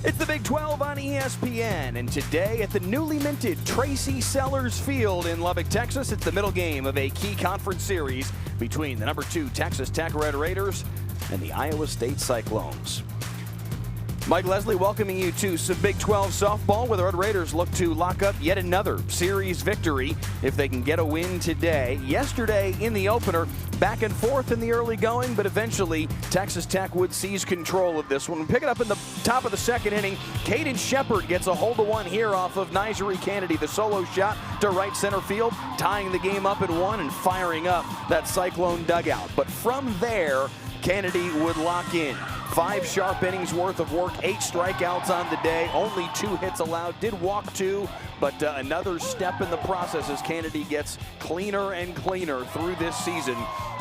It's the Big 12 on ESPN, and today at the newly minted Tracy Sellers Field in Lubbock, Texas, it's the middle game of a key conference series between the number 2 Texas Tech Red Raiders and the Iowa State Cyclones. Mike Leslie welcoming you to some Big 12 softball, where the Red Raiders look to lock up yet another series victory if they can get a win today. Yesterday in the opener, back and forth in the early going, but eventually Texas Tech would seize control of this one. Pick it up in the top of the second inning. Caden Shepard gets a hold of one here off of Nigeri Kennedy. The solo shot to right center field, tying the game up at 1 and firing up that Cyclone dugout. But from there, Kennedy would lock in. 5 sharp innings worth of work, 8 strikeouts on the day, only 2 hits allowed, did walk 2, but another step in the process as Kennedy gets cleaner and cleaner through this season.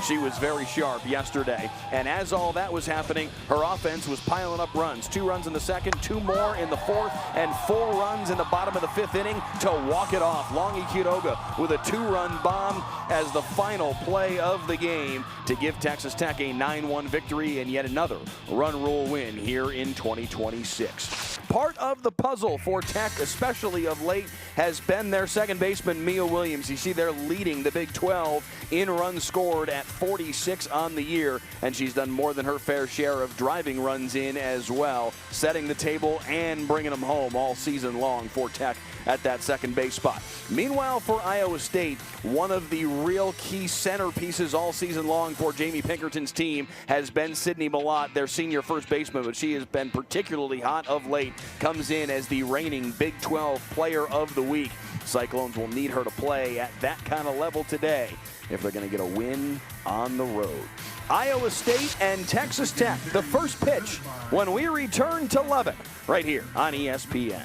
She was very sharp yesterday, and as all that was happening, her offense was piling up runs. 2 runs in the second, 2 more in the 4th, and 4 runs in the bottom of the 5th inning to walk it off. Longy Quiroga with a 2-run bomb as the final play of the game to give Texas Tech a 9-1 victory and yet another run rule win here in 2026. Part of the puzzle for Tech, especially of late, has been their second baseman, Mia Williams. You see they're leading the Big 12 in runs scored at 46 on the year, and she's done more than her fair share of driving runs in as well, setting the table and bringing them home all season long for Tech at that second base spot. Meanwhile, for Iowa State, one of the real key centerpieces all season long for Jamie Pinkerton's team has been Sydney Malott, their senior first baseman, but she has been particularly hot of late, comes in as the reigning Big 12 Player of the Week. Cyclones will need her to play at that kind of level today if they're going to get a win on the road. Iowa State and Texas Tech, the first pitch when we return to Lubbock, right here on ESPN.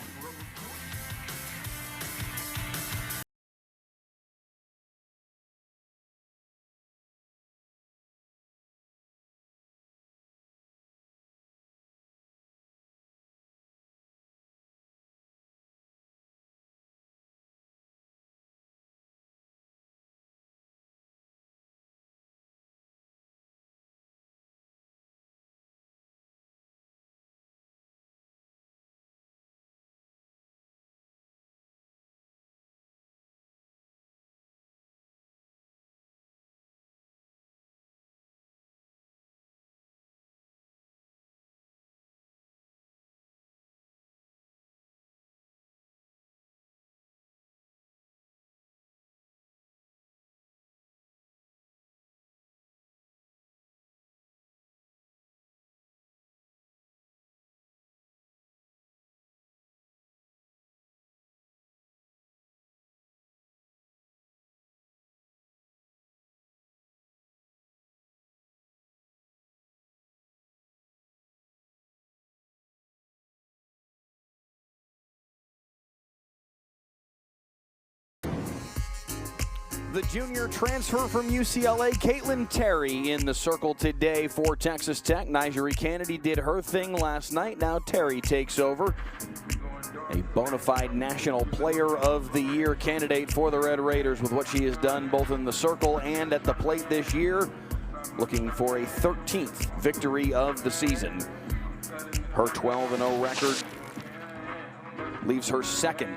The junior transfer from UCLA, Caitlin Terry, in the circle today for Texas Tech. Nigeri Kennedy did her thing last night. Now Terry takes over. A bona fide National Player of the Year candidate for the Red Raiders with what she has done both in the circle and at the plate this year. Looking for a 13th victory of the season. Her 12-0 record leaves her second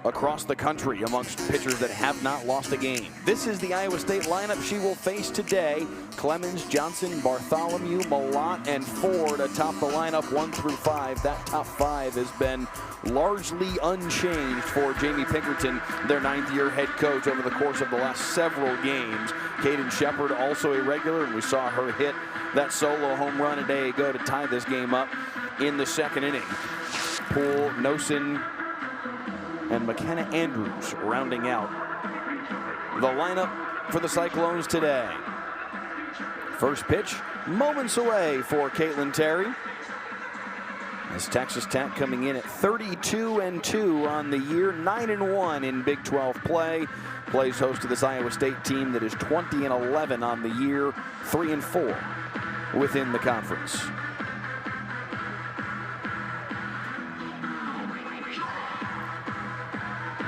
across the country amongst pitchers that have not lost a game. This is the Iowa State lineup she will face today. Clemens, Johnson, Bartholomew, Malott, and Ford atop the lineup 1 through 5. That top 5 has been largely unchanged for Jamie Pinkerton, their 9th-year head coach, over the course of the last several games. Caden Shepard also a regular, and we saw her hit that solo home run a day ago to tie this game up in the second inning. Poole, Nosen, and McKenna Andrews rounding out the lineup for the Cyclones today. First pitch, moments away for Caitlin Terry. As Texas Tech coming in at 32-2 on the year, 9-1 in Big 12 play. Plays host to this Iowa State team that is 20-11 on the year, 3-4 within the conference.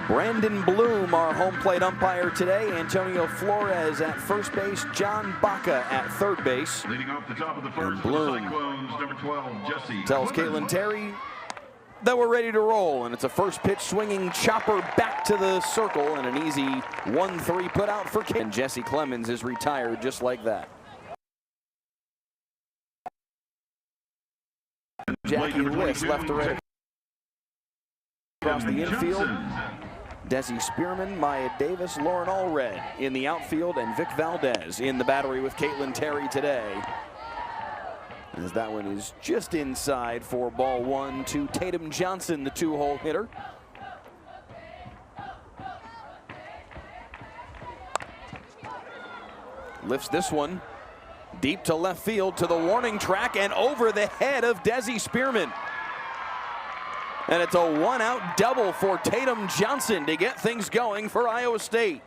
Brandon Bloom, our home plate umpire today. Antonio Flores at first base. John Baca at third base. Leading off the top of the first, Bloom Cyclones, number 12, Jesse tells Caitlin Terry that we're ready to roll, and it's a first pitch swinging chopper back to the circle, and an easy 1-3 put out for Ken. Jesse Clemens is retired just like that. Jackie List left to right across the infield. Desi Spearman, Maya Davis, Lauren Allred in the outfield, and Vic Valdez in the battery with Caitlin Terry today. As that one is just inside for ball one to Tatum Johnson, the two-hole hitter. Lifts this one deep to left field to the warning track and over the head of Desi Spearman. And it's a one-out double for Tatum Johnson to get things going for Iowa State.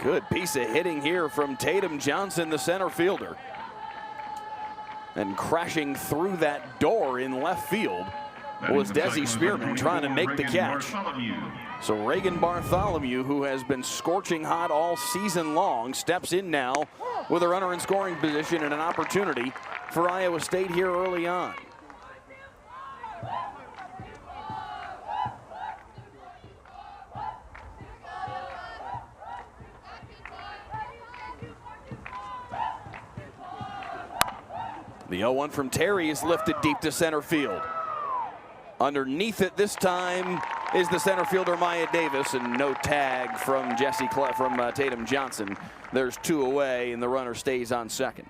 Good piece of hitting here from Tatum Johnson, the center fielder. And crashing through that door in left field was Desi Spearman trying to make the catch. So Reagan Bartholomew, who has been scorching hot all season long, steps in now with a runner in scoring position and an opportunity for Iowa State here early on. The 0-1 from Terry is lifted deep to center field. Underneath it this time is the center fielder Maya Davis, and no tag from Tatum Johnson. There's two away, and the runner stays on second.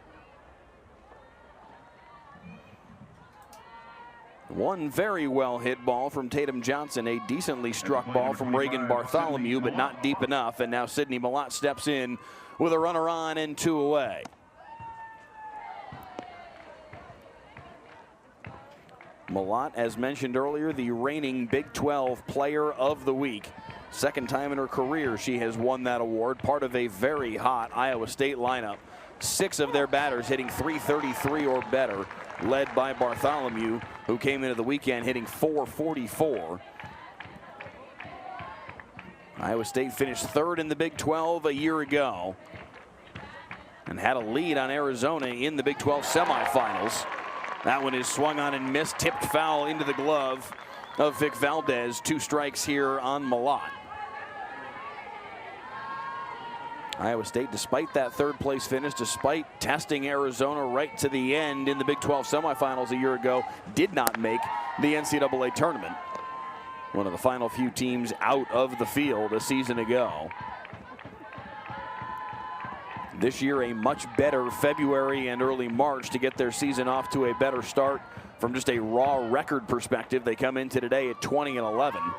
One very well hit ball from Tatum Johnson, a decently struck ball from Reagan Bartholomew, but not deep enough. And now Sydney Malott steps in with a runner on and two away. Malott, as mentioned earlier, the reigning Big 12 Player of the Week. Second time in her career she has won that award, part of a very hot Iowa State lineup. 6 of their batters hitting .333 or better, led by Bartholomew, who came into the weekend hitting .444. Iowa State finished third in the Big 12 a year ago and had a lead on Arizona in the Big 12 semifinals. That one is swung on and missed, tipped foul into the glove of Vic Valdez. 2 strikes here on Malott. Iowa State, despite that third place finish, despite testing Arizona right to the end in the Big 12 semifinals a year ago, did not make the NCAA tournament. One of the final few teams out of the field a season ago. This year, a much better February and early March to get their season off to a better start from just a raw record perspective. They come into today at 20-11.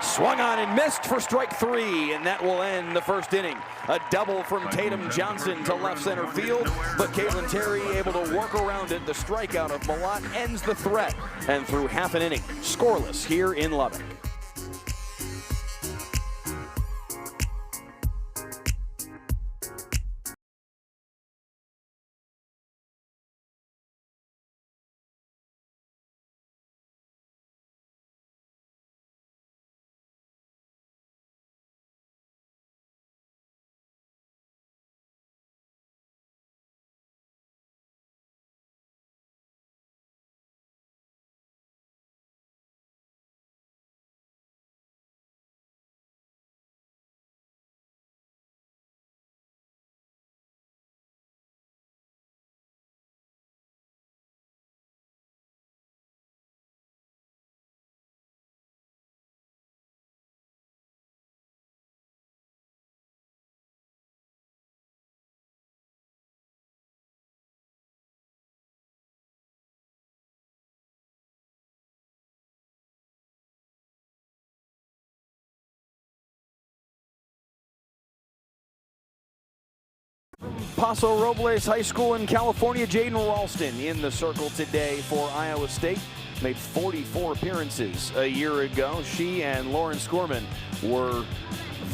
Swung on and missed for strike 3, and that will end the first inning. A double from Tatum Johnson to left center field, but Caitlin Terry able to work around it. The strikeout of Malott ends the threat, and through half an inning, scoreless here in Lubbock. Paso Robles High School in California, Jaden Ralston in the circle today for Iowa State. Made 44 appearances a year ago. She and Lauren Skorman were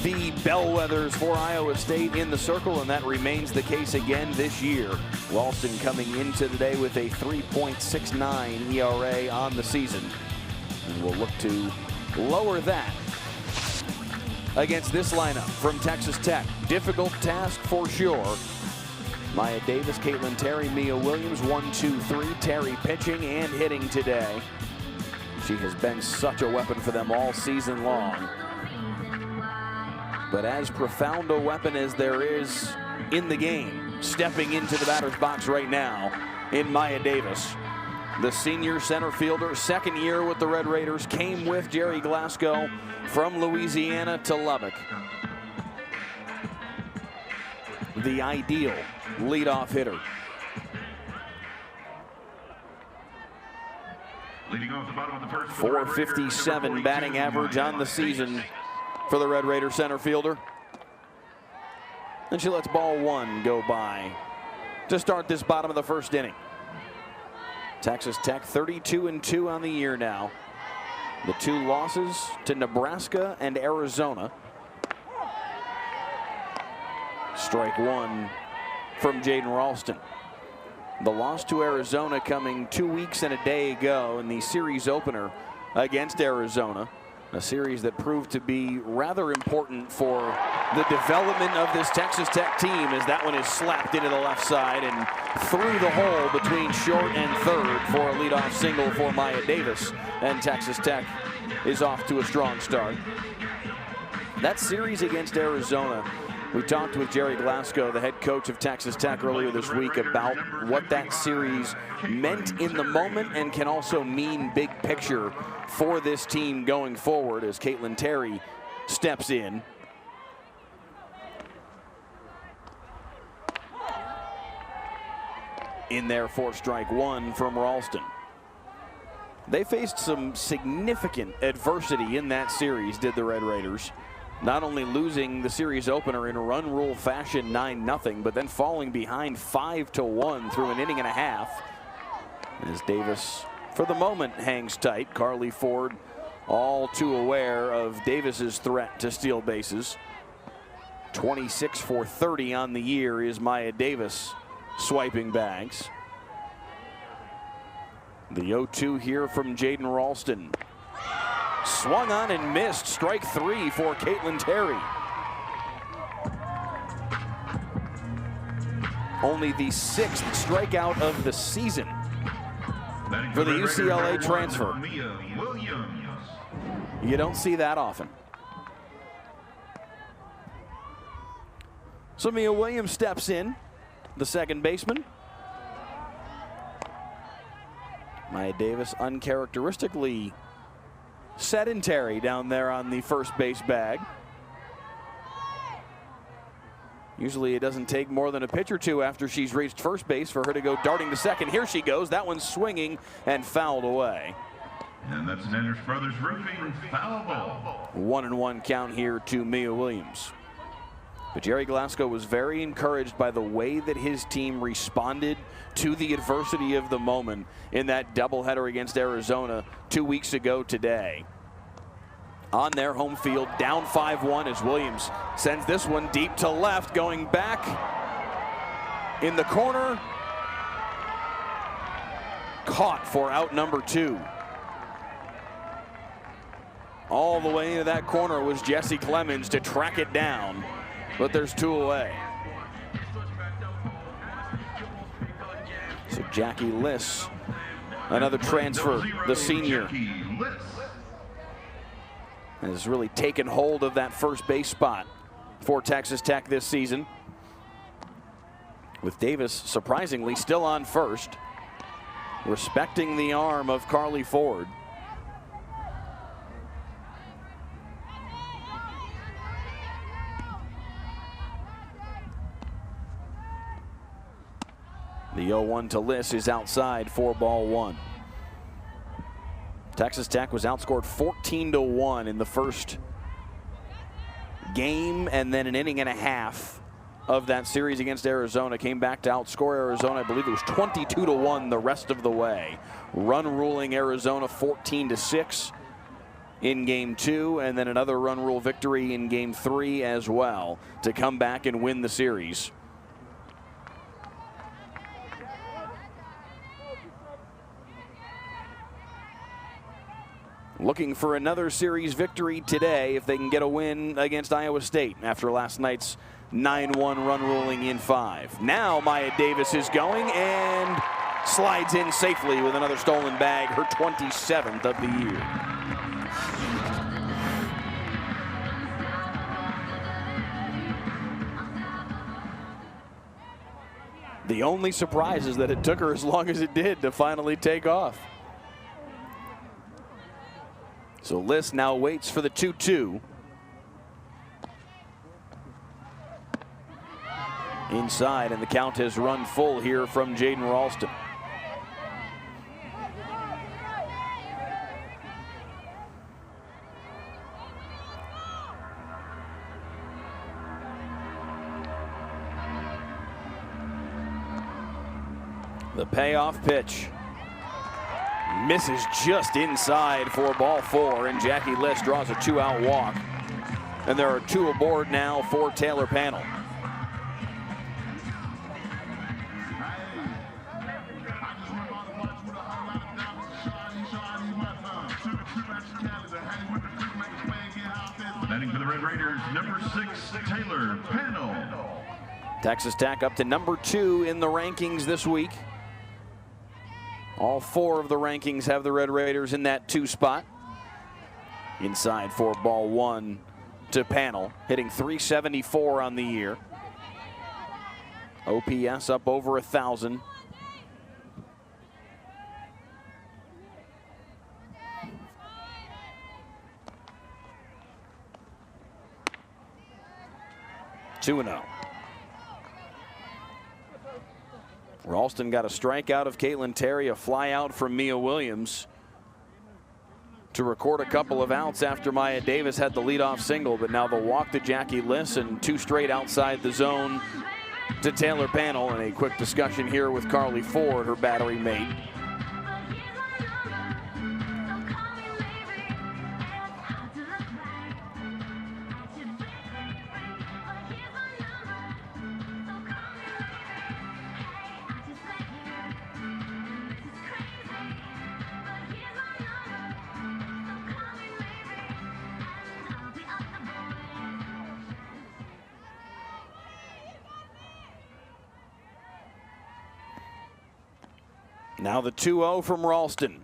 the bellwethers for Iowa State in the circle, and that remains the case again this year. Ralston coming into today with a 3.69 ERA on the season, and we'll look to lower that against this lineup from Texas Tech. Difficult task for sure. Maya Davis, Caitlin Terry, Mia Williams, 1, 2, 3. Terry pitching and hitting today. She has been such a weapon for them all season long. But as profound a weapon as there is in the game, stepping into the batter's box right now in Maya Davis. The senior center fielder, second year with the Red Raiders, came with Jerry Glasgow from Louisiana to Lubbock. The ideal leadoff hitter. Leading off the bottom of the first, 457 batting average on the season for the Red Raider center fielder. And she lets ball one go by to start this bottom of the first inning. Texas Tech 32-2 on the year now. The two losses to Nebraska and Arizona. Strike one from Jaden Ralston. The loss to Arizona coming 2 weeks and a day ago in the series opener against Arizona. A series that proved to be rather important for the development of this Texas Tech team, as that one is slapped into the left side and through the hole between short and third for a leadoff single for Maya Davis. And Texas Tech is off to a strong start. That series against Arizona, we talked with Jerry Glasgow, the head coach of Texas Tech, earlier this week about what that series meant in the moment and can also mean big picture for this team going forward as Caitlin Terry steps in. In there for strike one from Ralston. They faced some significant adversity in that series, did the Red Raiders. Not only losing the series opener in a run rule fashion 9-0, but then falling behind 5-1 through an inning and a half. As Davis, for the moment, hangs tight. Carly Ford all too aware of Davis's threat to steal bases. 26 for 30 on the year is Maya Davis swiping bags. The 0-2 here from Jaden Ralston. Swung on and missed. Strike three for Caitlin Terry. Only the 6th strikeout of the season for the UCLA transfer. You don't see that often. So Mia Williams steps in, the second baseman. Maya Davis uncharacteristically sedentary down there on the first base bag. Usually it doesn't take more than a pitch or two after she's reached first base for her to go darting to second. Here she goes. That one's swinging and fouled away. And that's an Enders Brothers Roofing foul ball. 1-1 count here to Mia Williams. But Jerry Glasgow was very encouraged by the way that his team responded to the adversity of the moment in that doubleheader against Arizona 2 weeks ago today. On their home field, down 5-1 as Williams sends this one deep to left, going back in the corner. Caught for out number 2. All the way into that corner was Jesse Clemens to track it down. But there's 2 away. So Jackie Liss, another transfer, the senior, has really taken hold of that first base spot for Texas Tech this season. With Davis surprisingly still on first, respecting the arm of Carly Ford. The 0-1 to Liss is outside for ball one. Texas Tech was outscored 14-1 in the first game, and then an inning and a half of that series against Arizona. Came back to outscore Arizona. I believe it was 22-1 the rest of the way. Run ruling Arizona 14-6 in game 2, and then another run rule victory in game 3 as well to come back and win the series. looking for another series victory today if they can get a win against Iowa State after last night's 9-1 run ruling in 5. Now Maya Davis is going and slides in safely with another stolen bag, her 27th of the year. The only surprise is that it took her as long as it did to finally take off. So Liss now waits for the 2-2. Inside, and the count has run full here from Jaden Ralston. The payoff pitch misses just inside for ball 4, and Jackie Liss draws a 2-out walk. And there are 2 aboard now for Taylor Pannell. Batting for the Red Raiders, number 6, Taylor Pannell. Texas Tech up to number 2 in the rankings this week. All 4 of the rankings have the Red Raiders in that 2 spot. Inside for ball 1 to Pannell, hitting .374 on the year. OPS up over 1,000. (2-0). Ralston got a strikeout of Caitlin Terry, a fly out from Mia Williams to record a couple of outs after Maya Davis had the leadoff single, but now the walk to Jackie Liss and 2 straight outside the zone to Taylor Pannell, and a quick discussion here with Carly Ford, her battery mate. Now the 2-0 from Ralston.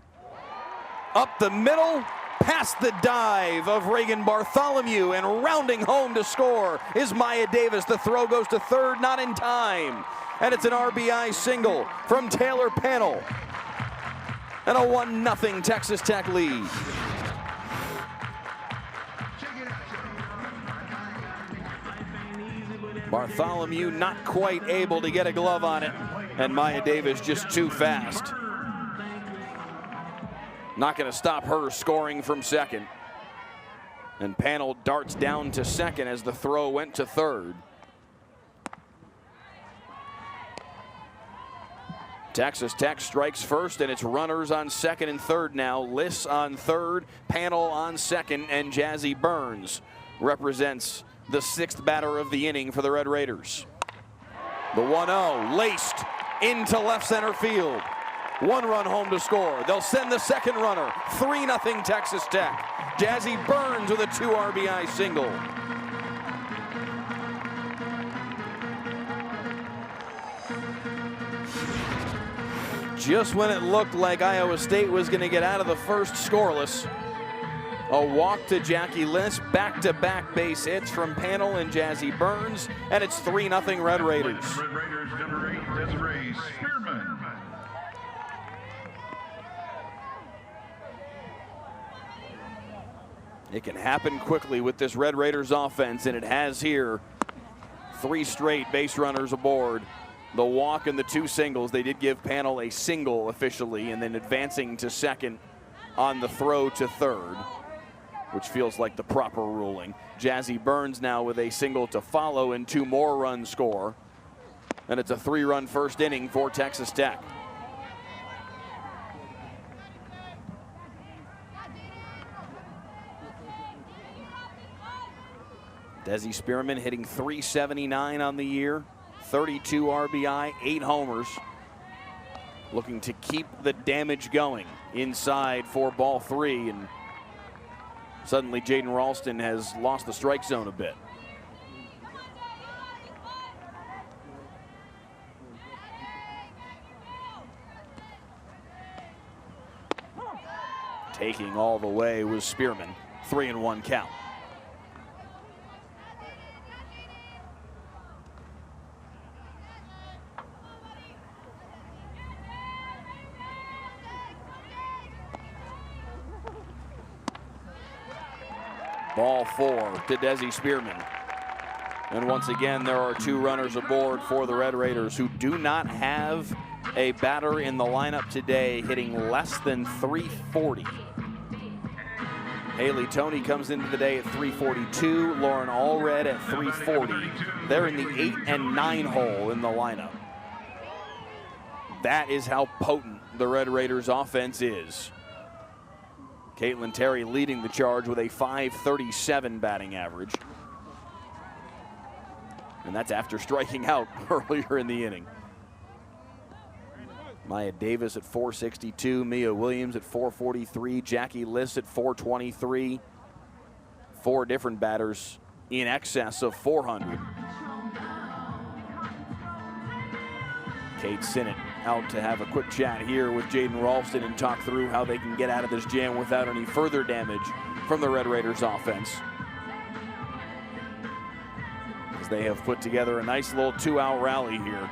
Up the middle, past the dive of Reagan Bartholomew, and rounding home to score is Maya Davis. The throw goes to third, not in time. And it's an RBI single from Taylor Pannell. And a 1-0 Texas Tech lead. Bartholomew not quite able to get a glove on it, and Maya Davis just too fast. Not going to stop her scoring from second. And Pannell darts down to second as the throw went to third. Texas Tech strikes first, and it's runners on second and third now. Liss on third, Pannell on second, and Jazzy Burns represents the 6th batter of the inning for the Red Raiders. The 1-0 laced into left center field. 1 run home to score. They'll send the second runner. 3-0 Texas Tech. Jazzy Burns with a 2 RBI single. Just when it looked like Iowa State was going to get out of the first scoreless, a walk to Jackie Liss, back-to-back base hits from Pannell and Jazzy Burns, and it's 3-0 Red Raiders. Red Raiders, number 8, Desiree Spearman. It can happen quickly with this Red Raiders offense, and it has here. 3 straight base runners aboard. The walk and the 2 singles. They did give Pannell a single officially, and then advancing to second on the throw to third, which feels like the proper ruling. Jazzy Burns now with a single to follow and 2 more runs score. And it's a 3-run first inning for Texas Tech. Desi Spearman hitting .379 on the year, 32 RBI, 8 homers. Looking to keep the damage going inside for ball 3, and Suddenly, Jaden Ralston has lost the strike zone a bit. Taking all the way was Spearman. 3-1 count. Ball 4 to Desi Spearman. And once again, there are 2 runners aboard for the Red Raiders who do not have a batter in the lineup today hitting less than 340. Haley Toney comes into the day at 342. Lauren Allred at 340. They're in the 8 and 9 hole in the lineup. That is how potent the Red Raiders offense is. Caitlin Terry leading the charge with a .537 batting average. And that's after striking out earlier in the inning. Maya Davis at 462, Mia Williams at 443, Jackie Liss at 423. 4 different batters in excess of 400. Kate Sinnott out to have a quick chat here with Jaden Ralston and talk through how they can get out of this jam without any further damage from the Red Raiders offense. As they have put together a nice little 2-out rally here.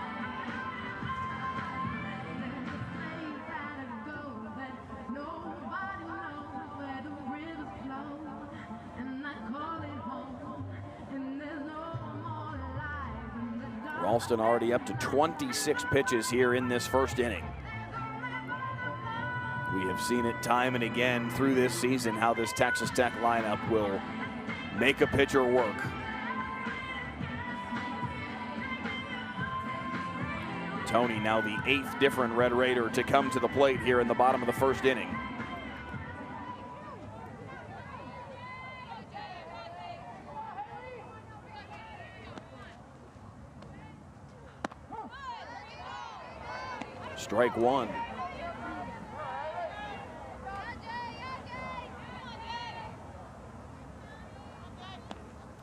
Ralston already up to 26 pitches here in this first inning. We have seen it time and again through this season how this Texas Tech lineup will make a pitcher work. Toney now the 8th different Red Raider to come to the plate here in the bottom of the first inning. Strike 1.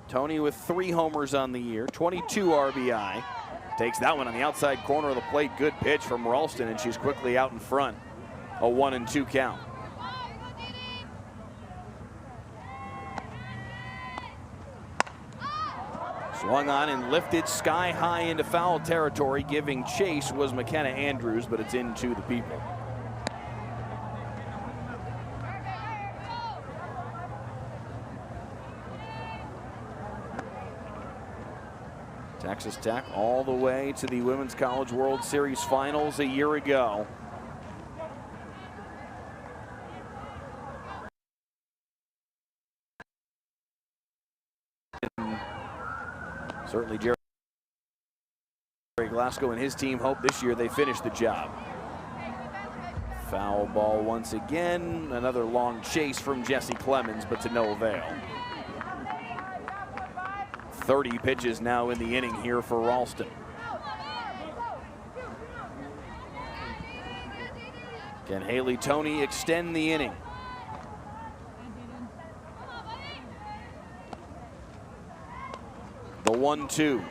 Toney with 3 homers on the year, 22 RBI. Takes that one on the outside corner of the plate. Good pitch from Ralston, and she's quickly out in front. A 1-2 count. Swung on and lifted sky high into foul territory. Giving chase was McKenna Andrews, but it's into the people. Texas Tech all the way to the Women's College World Series Finals a year ago. Certainly Jerry Glasgow and his team hope this year they finish the job. Foul ball once again. Another long chase from Jesse Clemens, but to no avail. 30 pitches now in the inning here for Ralston. Can Haley Toney extend the inning? The 1-2.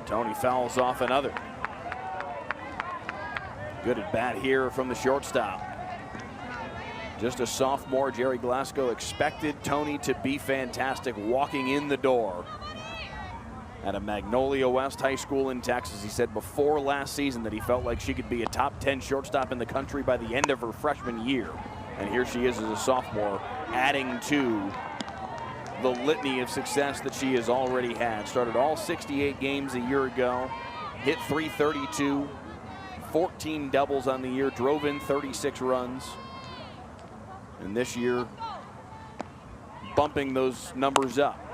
Toney fouls off another. Good at bat here from the shortstop. Just a sophomore, Jerry Glasgow expected Toney to be fantastic walking in the door at a Magnolia West High School in Texas. He said before last season that he felt like she could be a top 10 shortstop in the country by the end of her freshman year. And here she is as a sophomore, adding to the litany of success that she has already had. Started all 68 games a year ago, hit .332, 14 doubles on the year, drove in 36 runs. And this year, bumping those numbers up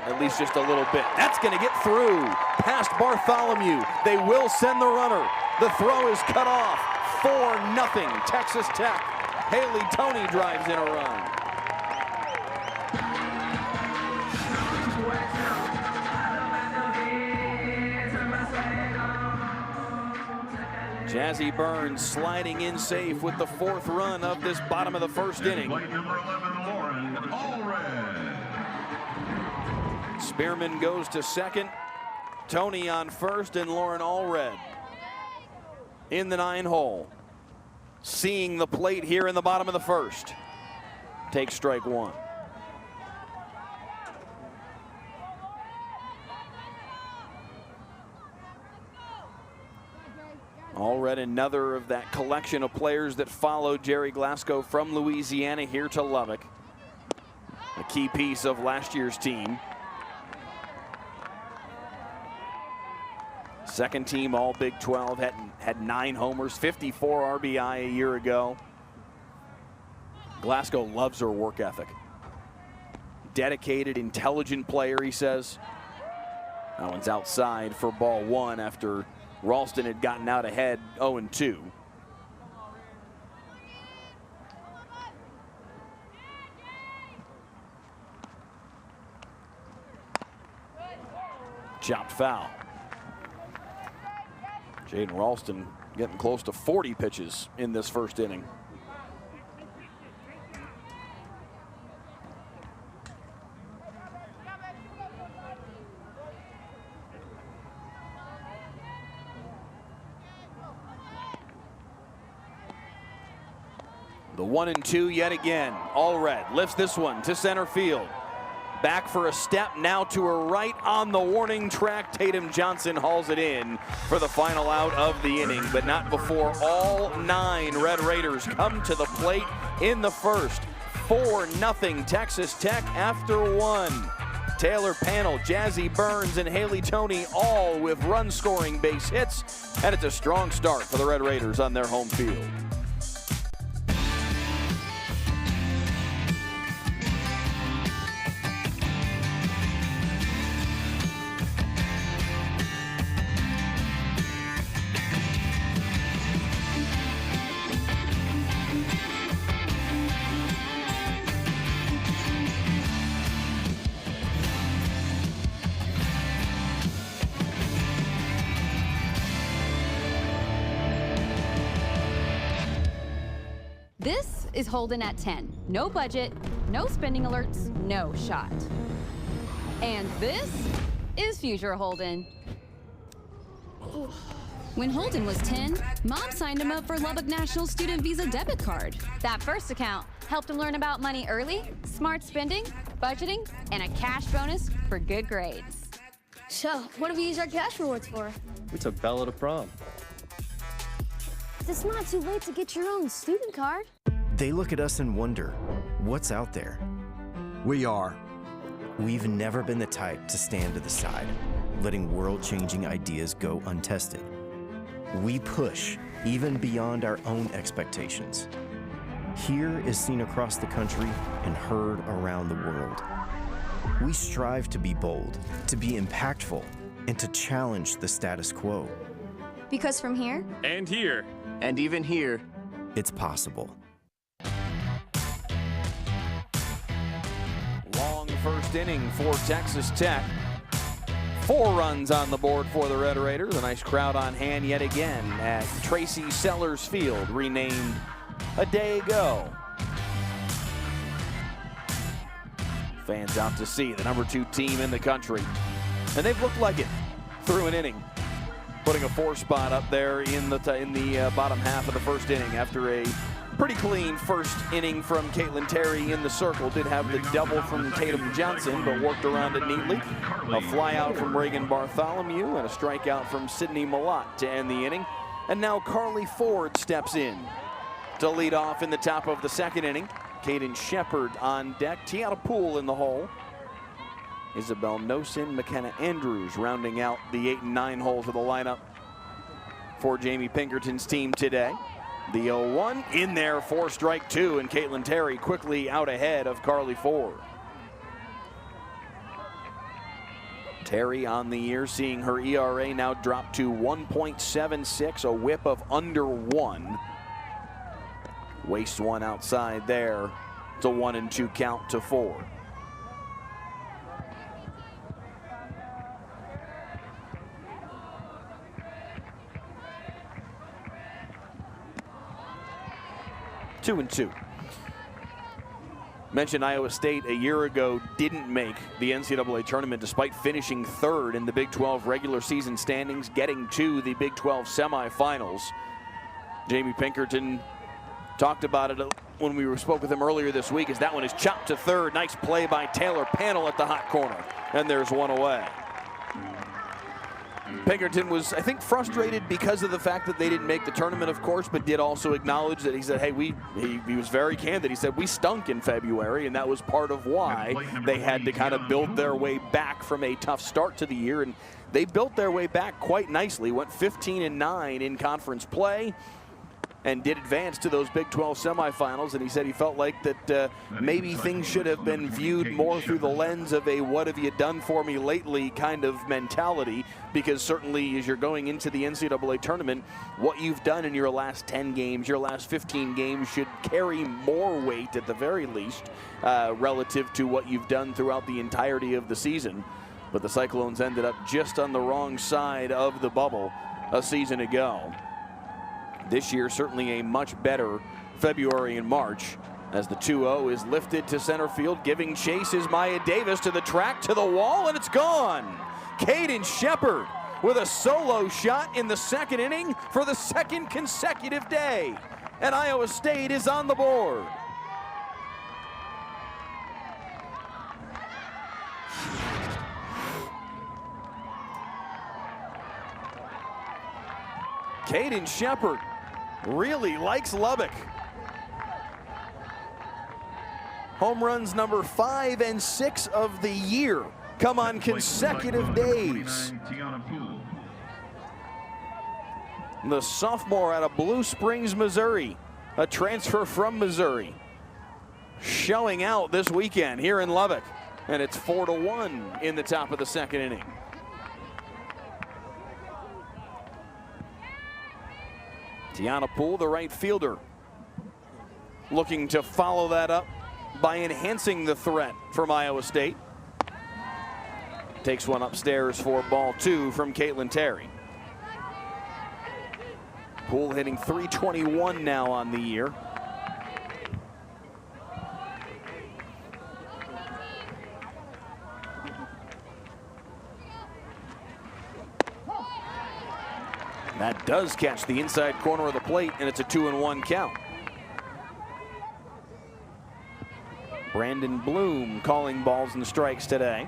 at least just a little bit. That's going to get through past Bartholomew. They will send the runner. The throw is cut off. 4-0 Texas Tech. Haley Toney drives in a run. Jazzy Burns sliding in safe with the 4th run of this bottom of the first inning. Plate number 11, Lauren Allred. Spearman goes to second. Tony on first, and Lauren Allred in the 9-hole. Seeing the plate here in the bottom of the first. Takes strike one. Allred, another of that collection of players that followed Jerry Glasgow from Louisiana here to Lubbock. A key piece of last year's team. Second team all Big 12, had 9 homers, 54 RBI a year ago. Glasgow loves her work ethic. Dedicated, intelligent player, he says. That one's outside for ball one after Ralston had gotten out ahead 0-2. Chopped foul. Jaden Ralston getting close to 40 pitches in this first inning. The 1-2 yet again. Allred lifts this one to center field. Back for a step, now to her right on the warning track. Tatum Johnson hauls it in for the final out of the inning, but not before all 9 Red Raiders come to the plate in the first. 4-0 Texas Tech after 1. Taylor Panel, Jazzy Burns, and Haley Toney all with run-scoring base hits, and it's a strong start for the Red Raiders on their home field. This is Holden at 10. No budget, no spending alerts, no shot. And this is Future Holden. When Holden was 10, Mom signed him up for Lubbock National Student Visa debit card. That first account helped him learn about money early, smart spending, budgeting, and a cash bonus for good grades. So, what do we use our cash rewards for? We took Bella to prom. It's not too late to get your own student card. They look at us and wonder, what's out there? We are. We've never been the type to stand to the side, letting world-changing ideas go untested. We push even beyond our own expectations. Here is seen across the country and heard around the world. We strive to be bold, to be impactful, and to challenge the status quo. Because from here, And here. And even here, It's possible. Long first inning for Texas Tech. 4 runs on the board for the Red Raiders. A nice crowd on hand yet again at Tracy Sellers Field, renamed a day ago. Fans out to see the number 2 team in the country. And they've looked like it through an inning. Putting a 4 spot up there in the bottom half of the first inning after a pretty clean first inning from Caitlin Terry in the circle. Did have the double from Tatum Johnson, but worked around it neatly. A fly out from Reagan Bartholomew and a strikeout from Sydney Malott to end the inning. And now Carly Ford steps in to lead off in the top of the second inning. Caden Shepard on deck. Tiana Poole in the hole. Isabel Nosen, McKenna Andrews rounding out the 8 and 9 holes of the lineup for Jamie Pinkerton's team today. The 0-1 in there for strike 2, and Caitlin Terry quickly out ahead of Carly Ford. Terry on the year, seeing her ERA now drop to 1.76, a whip of under 1. Wastes one outside there. It's a 1-2 count to Ford. Two and 2. Mentioned Iowa State a year ago didn't make the NCAA tournament despite finishing third in the Big 12 regular season standings, getting to the Big 12 semifinals. Jamie Pinkerton talked about it when we spoke with him earlier this week, as that one is chopped to third. Nice play by Taylor Pannell at the hot corner, and there's one away. Pinkerton was, I think, frustrated because of the fact that they didn't make the tournament, of course, but did also acknowledge that he said, hey, he was very candid. He said, we stunk in February, and that was part of why they had to kind of build their way back from a tough start to the year. And they built their way back quite nicely, went 15-9 in conference play, and did advance to those Big 12 semifinals. And he said he felt like that maybe things should have been viewed more through the lens of a what have you done for me lately kind of mentality, because certainly as you're going into the NCAA tournament, what you've done in your last 10 games, your last 15 games should carry more weight at the very least relative to what you've done throughout the entirety of the season. But the Cyclones ended up just on the wrong side of the bubble a season ago. This year, certainly a much better February and March, as the 2-0 is lifted to center field. Giving chase is Maya Davis to the track, to the wall, and it's gone. Caden Shepard with a solo shot in the second inning for the second consecutive day. And Iowa State is on the board. Caden Shepard really likes Lubbock. Home runs number 5 and 6 of the year come on consecutive days. The sophomore out of Blue Springs, Missouri, a transfer from Missouri, showing out this weekend here in Lubbock. And it's 4-1 in the top of the second inning. Tiana Poole, the right fielder, looking to follow that up by enhancing the threat from Iowa State. Takes one upstairs for ball 2 from Caitlin Terry. Poole hitting .321 now on the year. That does catch the inside corner of the plate, and it's a 2-1 count. Brandon Bloom calling balls and strikes today.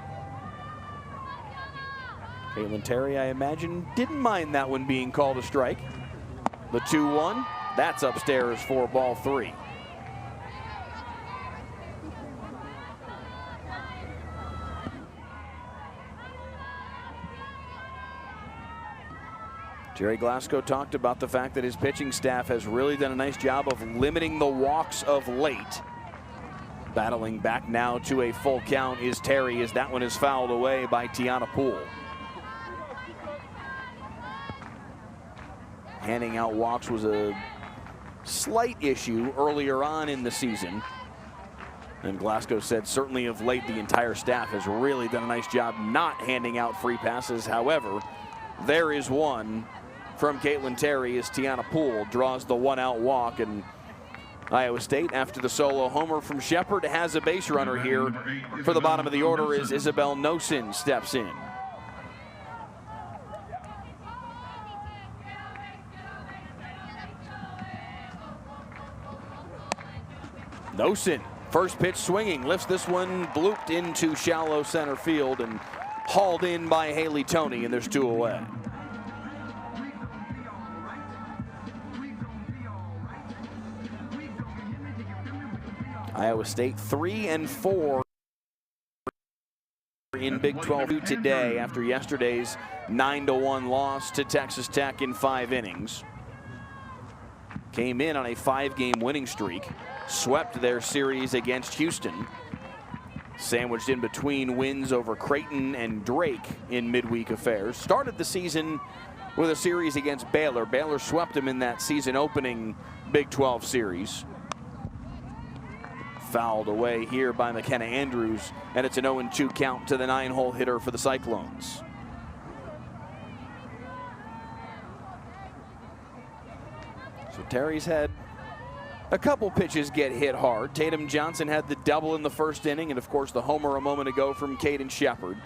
Caitlin Terry, I imagine, didn't mind that one being called a strike. The 2-1, that's upstairs for ball 3. Jerry Glasgow talked about the fact that his pitching staff has really done a nice job of limiting the walks of late. Battling back now to a full count is Terry, as that one is fouled away by Tiana Poole. Handing out walks was a slight issue earlier on in the season. And Glasgow said certainly of late the entire staff has really done a nice job not handing out free passes. However, there is one from Caitlin Terry as Tiana Poole draws the one-out walk, and Iowa State, after the solo homer from Shepard, has a base runner here. For the bottom of the order is Isabel Nosen steps in. Nosen, first pitch swinging, lifts this one, blooped into shallow center field and hauled in by Haley Toney, and there's 2 away. Iowa State 3-4 in Big 12 today after yesterday's 9-1 loss to Texas Tech in 5 innings. Came in on a 5-game winning streak, swept their series against Houston, sandwiched in between wins over Creighton and Drake in midweek affairs. Started the season with a series against Baylor. Baylor swept them in that season opening Big 12 series. Fouled away here by McKenna Andrews, and it's an 0-2 count to the 9-hole hitter for the Cyclones. So Terry's had a couple pitches get hit hard. Tatum Johnson had the double in the first inning, and of course the homer a moment ago from Caden Shepard.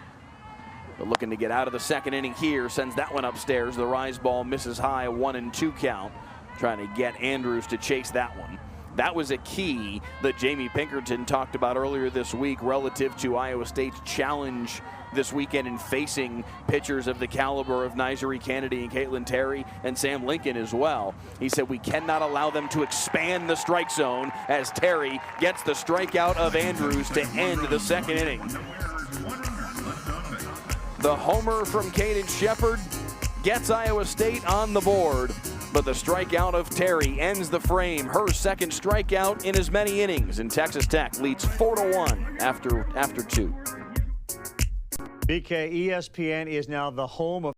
But looking to get out of the second inning here, sends that one upstairs. The rise ball misses high, a 1-2 count. Trying to get Andrews to chase that one. That was a key that Jamie Pinkerton talked about earlier this week relative to Iowa State's challenge this weekend in facing pitchers of the caliber of Nyjari Kennedy and Caitlin Terry and Sam Lincoln as well. He said we cannot allow them to expand the strike zone as Terry gets the strikeout of Andrews to end the second inning. The homer from Caden Shepard gets Iowa State on the board, but the strikeout of Terry ends the frame. Her second strikeout in as many innings, and Texas Tech leads 4-1 after two. BK, ESPN is now the home of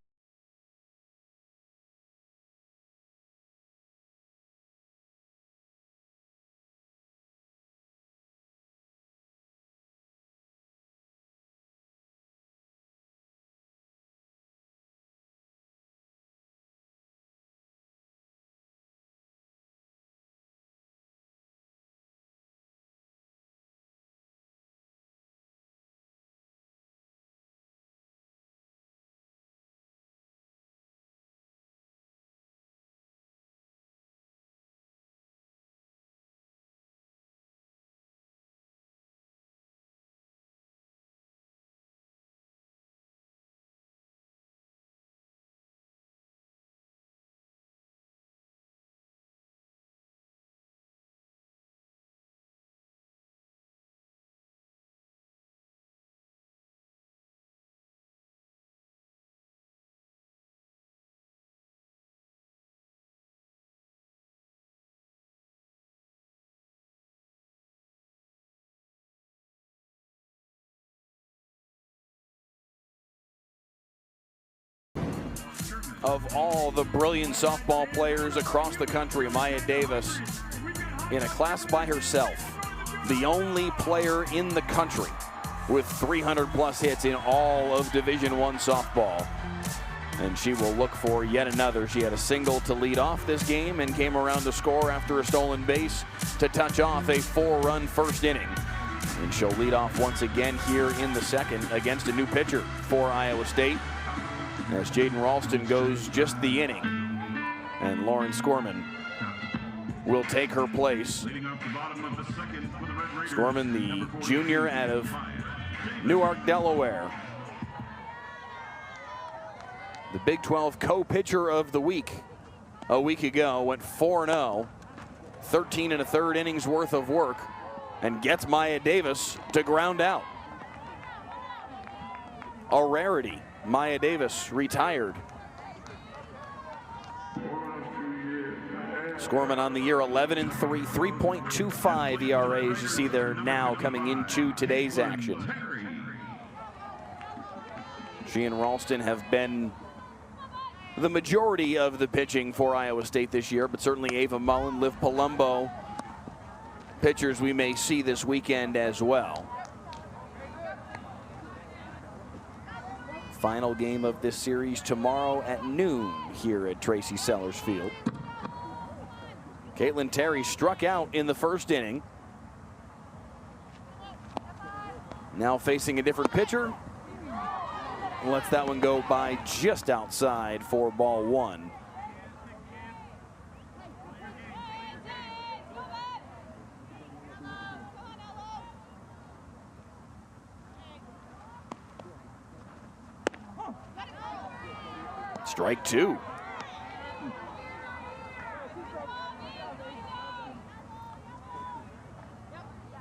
Of all the brilliant softball players across the country, Maya Davis in a class by herself, the only player in the country with 300+ hits in all of Division I softball. And she will look for yet another. She had a single to lead off this game and came around to score after a stolen base to touch off a 4-run first inning. And she'll lead off once again here in the second against a new pitcher for Iowa State, as Jaden Ralston goes just the inning, and Lauren Skorman will take her place. Skorman, the junior out of Newark, Delaware. The Big 12 co-pitcher of the week a week ago, went 4-0, 13 1/3 innings worth of work, and gets Maya Davis to ground out. A rarity. Maya Davis retired. Skorman on the year 11-3, 3.25 ERA, as you see there now coming into today's action. She and Ralston have been the majority of the pitching for Iowa State this year, but certainly Ava Mullen, Liv Palumbo, pitchers we may see this weekend as well. Final game of this series tomorrow at noon here at Tracy Sellers Field. Caitlin Terry struck out in the first inning. Now facing a different pitcher. Lets that one go by just outside for ball one. Strike two.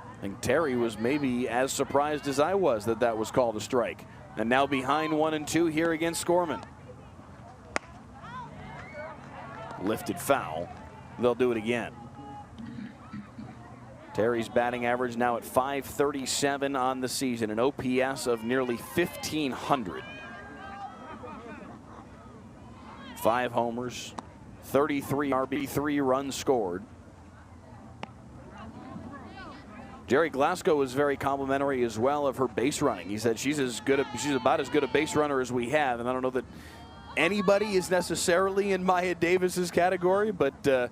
I think Terry was maybe as surprised as I was that that was called a strike. And now behind 1-2 here against Skorman. Lifted foul. They'll do it again. Terry's batting average now at .537 on the season, an OPS of nearly 1,500. 5 homers, 33 RB3 runs scored. Jerry Glasgow was very complimentary as well of her base running. He said she's about as good a base runner as we have, and I don't know that anybody is necessarily in Maya Davis's category, but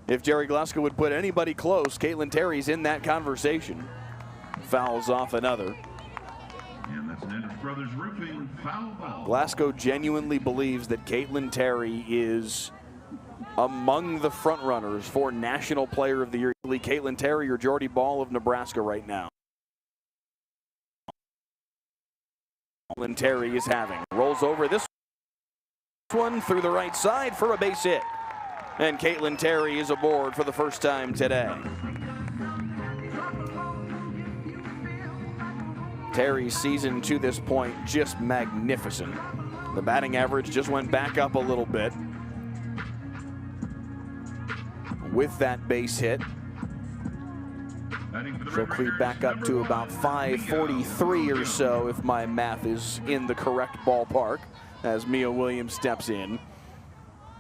If Jerry Glasgow would put anybody close, Caitlin Terry's in that conversation. Fouls off another. And that's an Enders Brothers Roofing foul ball. Glasgow genuinely believes that Caitlin Terry is among the front runners for National Player of the Year. Caitlin Terry or Jordy Ball of Nebraska right now. Caitlin Terry is having. Rolls over this one through the right side for a base hit. And Caitlin Terry is aboard for the first time today. Terry's season to this point just magnificent. The batting average just went back up a little bit with that base hit. She'll creep back up to about 543 or so if my math is in the correct ballpark as Mia Williams steps in.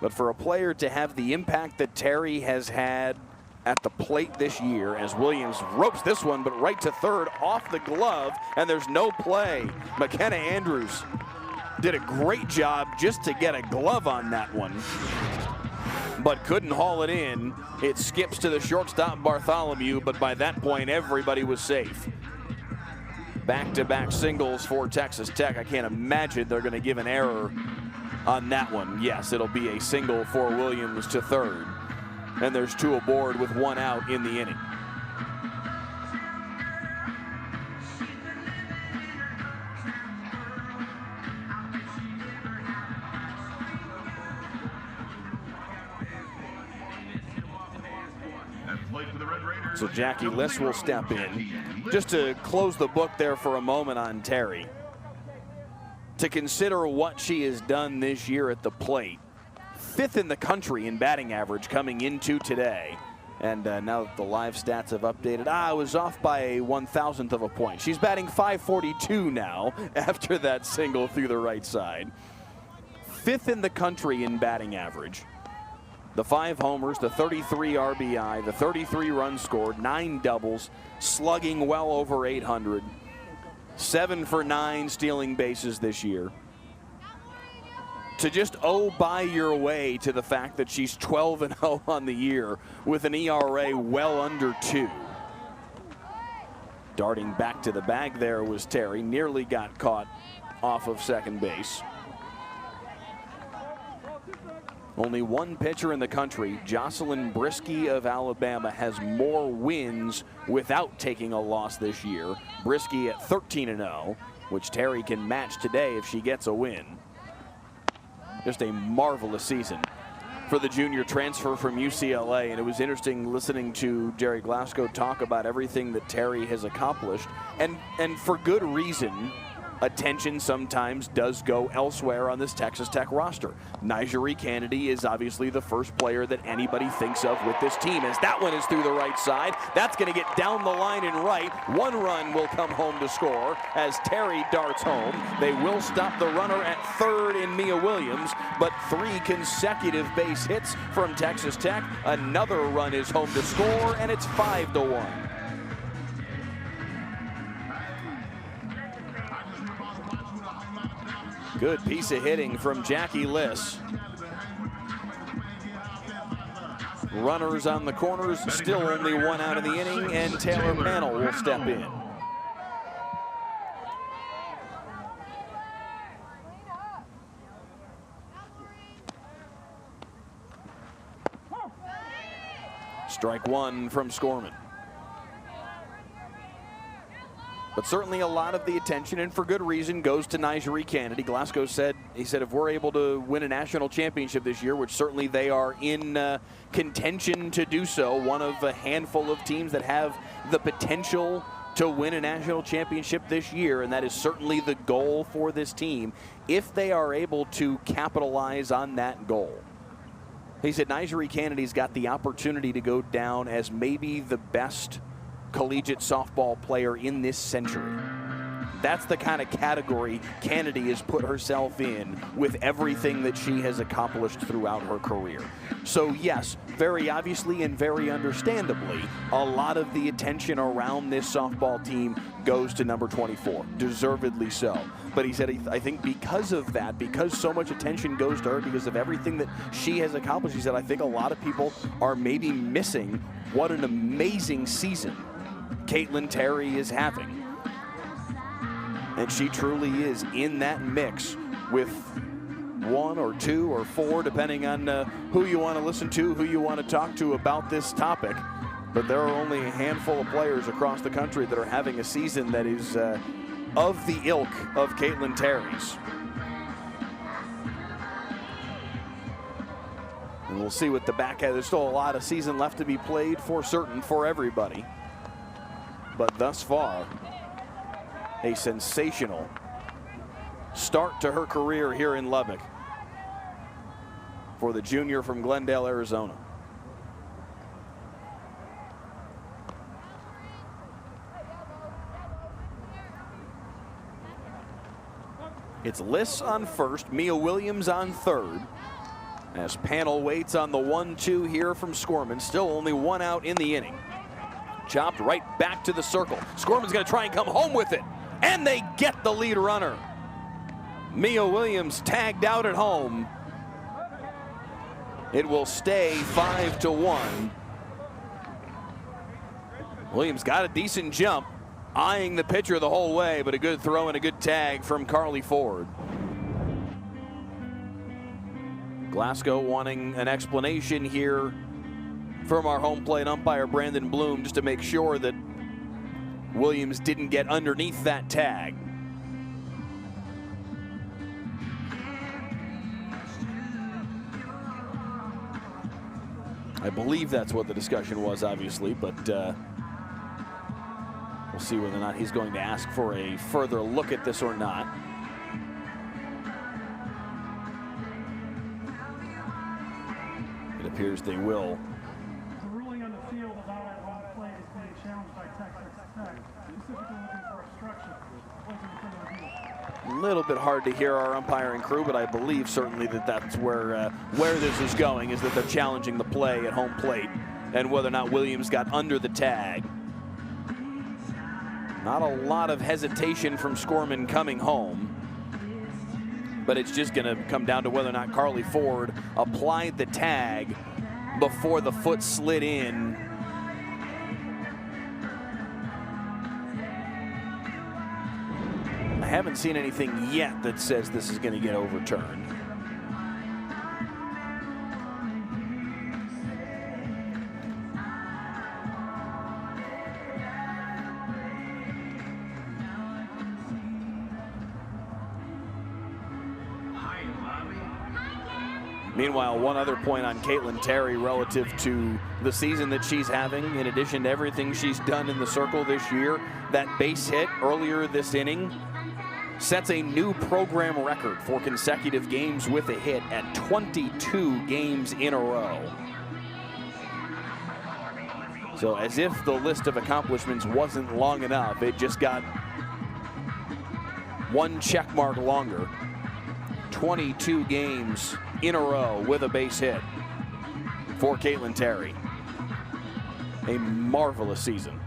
But for a player to have the impact that Terry has had at the plate this year, as Williams ropes this one, but right to third off the glove, and there's no play. McKenna Andrews did a great job just to get a glove on that one, but couldn't haul it in. It skips to the shortstop Bartholomew, but by that point, everybody was safe. Back-to-back singles for Texas Tech. I can't imagine they're going to give an error on that one. Yes, it'll be a single for Williams to third. And there's two aboard with one out in the inning. So Jackie Liss will step in. Just to close the book there for a moment on Terry. To consider what she has done this year at the plate. 5th in the country in batting average coming into today. And now that the live stats have updated, I was off by a 1,000th of a point. She's batting .542 now after that single through the right side. 5th in the country in batting average. The 5 homers, the 33 RBI, the 33 runs scored, 9 doubles, slugging well over 800. 7 for 9 stealing bases this year. To just buy your way to the fact that she's 12-0 on the year with an ERA well under 2. Darting back to the bag there was Terry, nearly got caught off of second base. Only one pitcher in the country, Jocelyn Brisky of Alabama, has more wins without taking a loss this year. Brisky at 13-0, which Terry can match today if she gets a win. Just a marvelous season for the junior transfer from UCLA, and it was interesting listening to Jerry Glasgow talk about everything that Terry has accomplished, and for good reason. Attention sometimes does go elsewhere on this Texas Tech roster. Nigeri Kennedy is obviously the first player that anybody thinks of with this team, as that one is through the right side. That's going to get down the line and right. 1 run will come home to score as Terry darts home. They will stop the runner at third in Mia Williams, but 3 consecutive base hits from Texas Tech. Another run is home to score, and it's 5-1. Good piece of hitting from Jackie Liss. Runners on the corners, still only 1 out of the inning, and Taylor Pannell will step in. Strike 1 from Scorman. But certainly a lot of the attention, and for good reason, goes to Nigeri Kennedy. Glasgow said, if we're able to win a national championship this year, which certainly they are in contention to do so, one of a handful of teams that have the potential to win a national championship this year, and that is certainly the goal for this team, if they are able to capitalize on that goal. He said Nigeri Kennedy's got the opportunity to go down as maybe the best collegiate softball player in this century. That's the kind of category Kennedy has put herself in with everything that she has accomplished throughout her career. So yes, very obviously and very understandably, a lot of the attention around this softball team goes to number 24, deservedly so. But he said, I think because of that, because so much attention goes to her, because of everything that she has accomplished, he said, I think a lot of people are maybe missing what an amazing season Caitlin Terry is having. And she truly is in that mix with 1 or 2 or 4, depending on who you want to listen to, who you want to talk to about this topic. But there are only a handful of players across the country that are having a season that is of the ilk of Caitlin Terry's. And we'll see what the back end. There's still a lot of season left to be played for certain for everybody. But thus far, a sensational start to her career here in Lubbock for the junior from Glendale, Arizona. It's Liss on first, Mia Williams on third, as Panel waits on the 1-2 here from Skorman. Still only 1 out in the inning. Chopped right back to the circle. Skorman's going to try and come home with it, and they get the lead runner. Mia Williams tagged out at home. It will stay 5-1. Williams got a decent jump, eyeing the pitcher the whole way, but a good throw and a good tag from Carly Ford. Glasgow wanting an explanation here from our home plate umpire Brandon Bloom, just to make sure that Williams didn't get underneath that tag. I believe that's what the discussion was, obviously, but we'll see whether or not he's going to ask for a further look at this or not. It appears they will. The ruling on the field about that wrong play is being challenged by Texas Tech, specifically looking for obstruction. A little bit hard to hear our umpiring crew, but I believe certainly that that's where this is going, is that they're challenging the play at home plate and whether or not Williams got under the tag. Not a lot of hesitation from Skorman coming home, but it's just going to come down to whether or not Carly Ford applied the tag before the foot slid in. I haven't seen anything yet that says this is going to get overturned. Meanwhile, one other point on Caitlin Terry relative to the season that she's having, in addition to everything she's done in the circle this year, that base hit earlier this inning sets a new program record for consecutive games with a hit at 22 games in a row. So as if the list of accomplishments wasn't long enough, it just got one check mark longer. 22 games in a row with a base hit for Caitlin Terry. A marvelous season.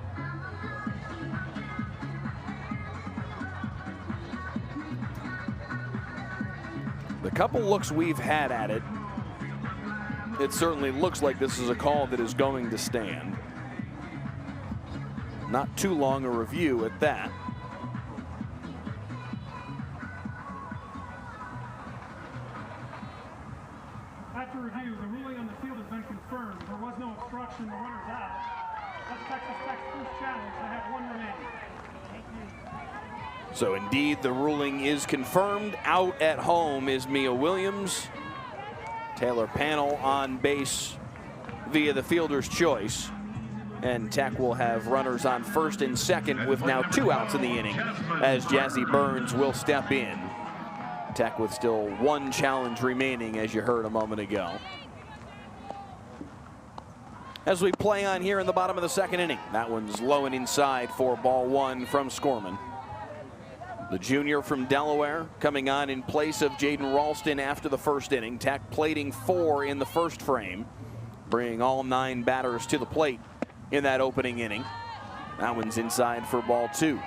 The couple looks we've had at it, it certainly looks like this is a call that is going to stand. Not too long a review at that. After review, the ruling on the field has been confirmed. There was no obstruction. The runner's out. That's Texas Tech's first challenge. They have 1 remaining. So indeed, the ruling is confirmed. Out at home is Mia Williams. Taylor Panel on base via the fielder's choice. And Tech will have runners on first and second with now 2 outs in the inning as Jazzy Burns will step in. Tech with still 1 challenge remaining, as you heard a moment ago. As we play on here in the bottom of the 2nd inning, that one's low and inside for ball 1 from Skorman. The junior from Delaware coming on in place of Jaden Ralston after the first inning. Tech plating 4 in the first frame, bringing all 9 batters to the plate in that opening inning. That one's inside for ball 2.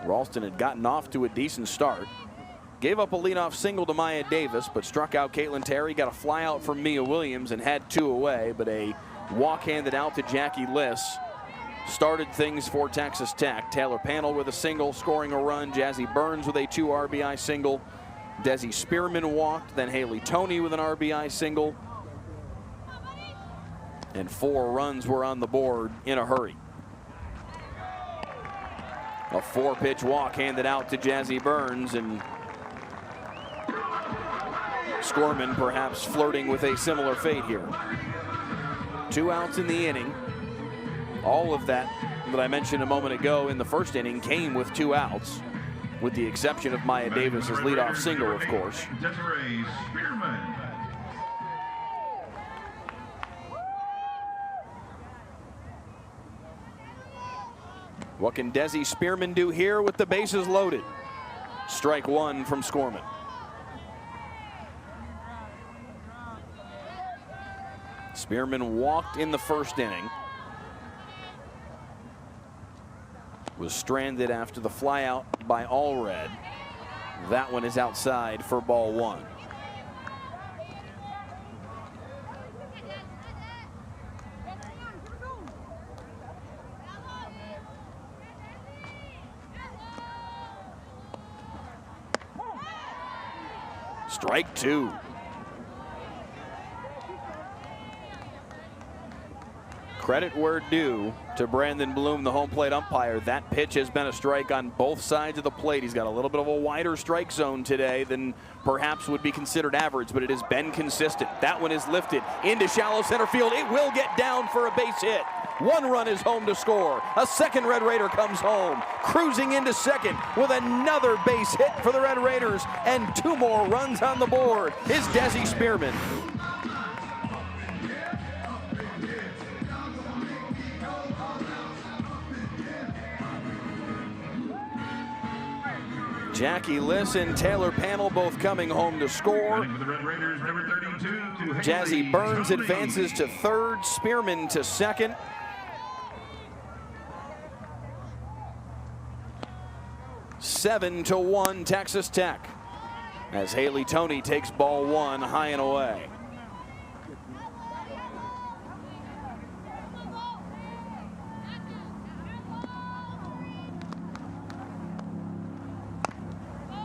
Ralston had gotten off to a decent start. Gave up a leadoff single to Maya Davis, but struck out Caitlin Terry, got a fly out from Mia Williams and had 2 away, but a walk handed out to Jackie Liss started things for Texas Tech. Taylor Panel with a single, scoring a run. Jazzy Burns with a 2 RBI single. Desi Spearman walked, then Haley Toney with an RBI single. And 4 runs were on the board in a hurry. A 4-pitch walk handed out to Jazzy Burns, and Scorman perhaps flirting with a similar fate here. 2 outs in the inning. All of that I mentioned a moment ago in the first inning came with 2 outs, with the exception of Maya Davis's leadoff single, of course. Desiree Spearman. What can Desi Spearman do here with the bases loaded? Strike 1 from Scorman. Spearman walked in the first inning. Was stranded after the flyout by Allred. That one is outside for ball 1. Strike 2. Credit where due to Brandon Bloom, the home plate umpire. That pitch has been a strike on both sides of the plate. He's got a little bit of a wider strike zone today than perhaps would be considered average, but it has been consistent. That one is lifted into shallow center field. It will get down for a base hit. 1 run is home to score. A second Red Raider comes home, cruising into second with another base hit for the Red Raiders, and 2 more runs on the board is Desi Spearman. Jackie Liss and Taylor Panel both coming home to score. For the Red Raiders, number 32, Jazzy Burns advances to third, Spearman to second. Seven to 1 Texas Tech as Haley Toney takes ball 1 high and away.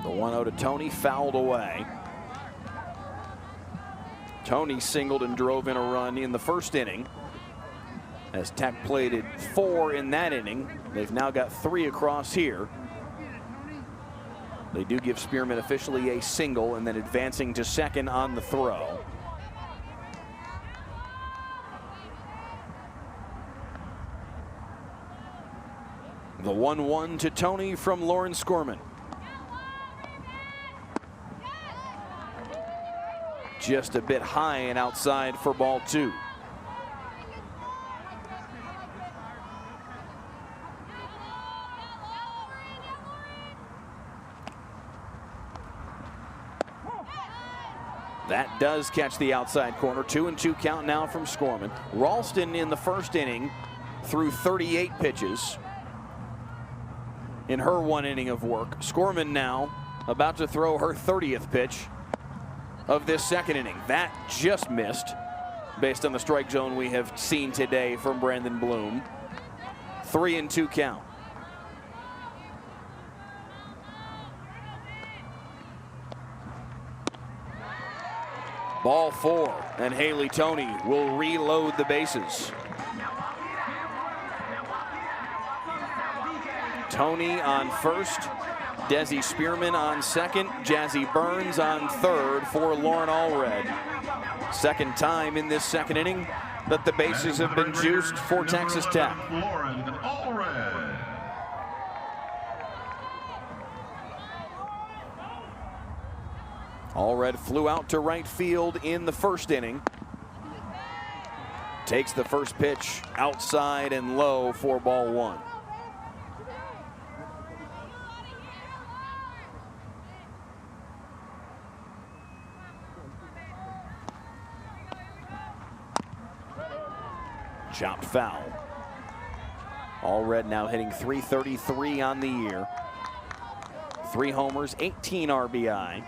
The 1-0 to Toney, fouled away. Toney singled and drove in a run in the first inning, as Tech plated 4 in that inning. They've now got 3 across here. They do give Spearman officially a single and then advancing to second on the throw. The 1-1 to Toney from Lauren Scorman. Just a bit high and outside for ball 2. That does catch the outside corner. 2-2 count now from Scorman. Ralston in the first inning threw 38 pitches in her 1 inning of work. Scorman now about to throw her 30th pitch of this second inning. That just missed based on the strike zone we have seen today from Brandon Bloom. 3-2 count. Ball 4, and Haley Toney will reload the bases. Toney on first, Desi Spearman on second, Jazzy Burns on third for Lauren Allred. Second time in this second inning that the bases have been juiced for Texas Tech. Lauren Allred. Allred flew out to right field in the first inning. Takes the first pitch outside and low for ball 1. Chopped foul. Allred now hitting .333 on the year. 3 homers, 18 RBI.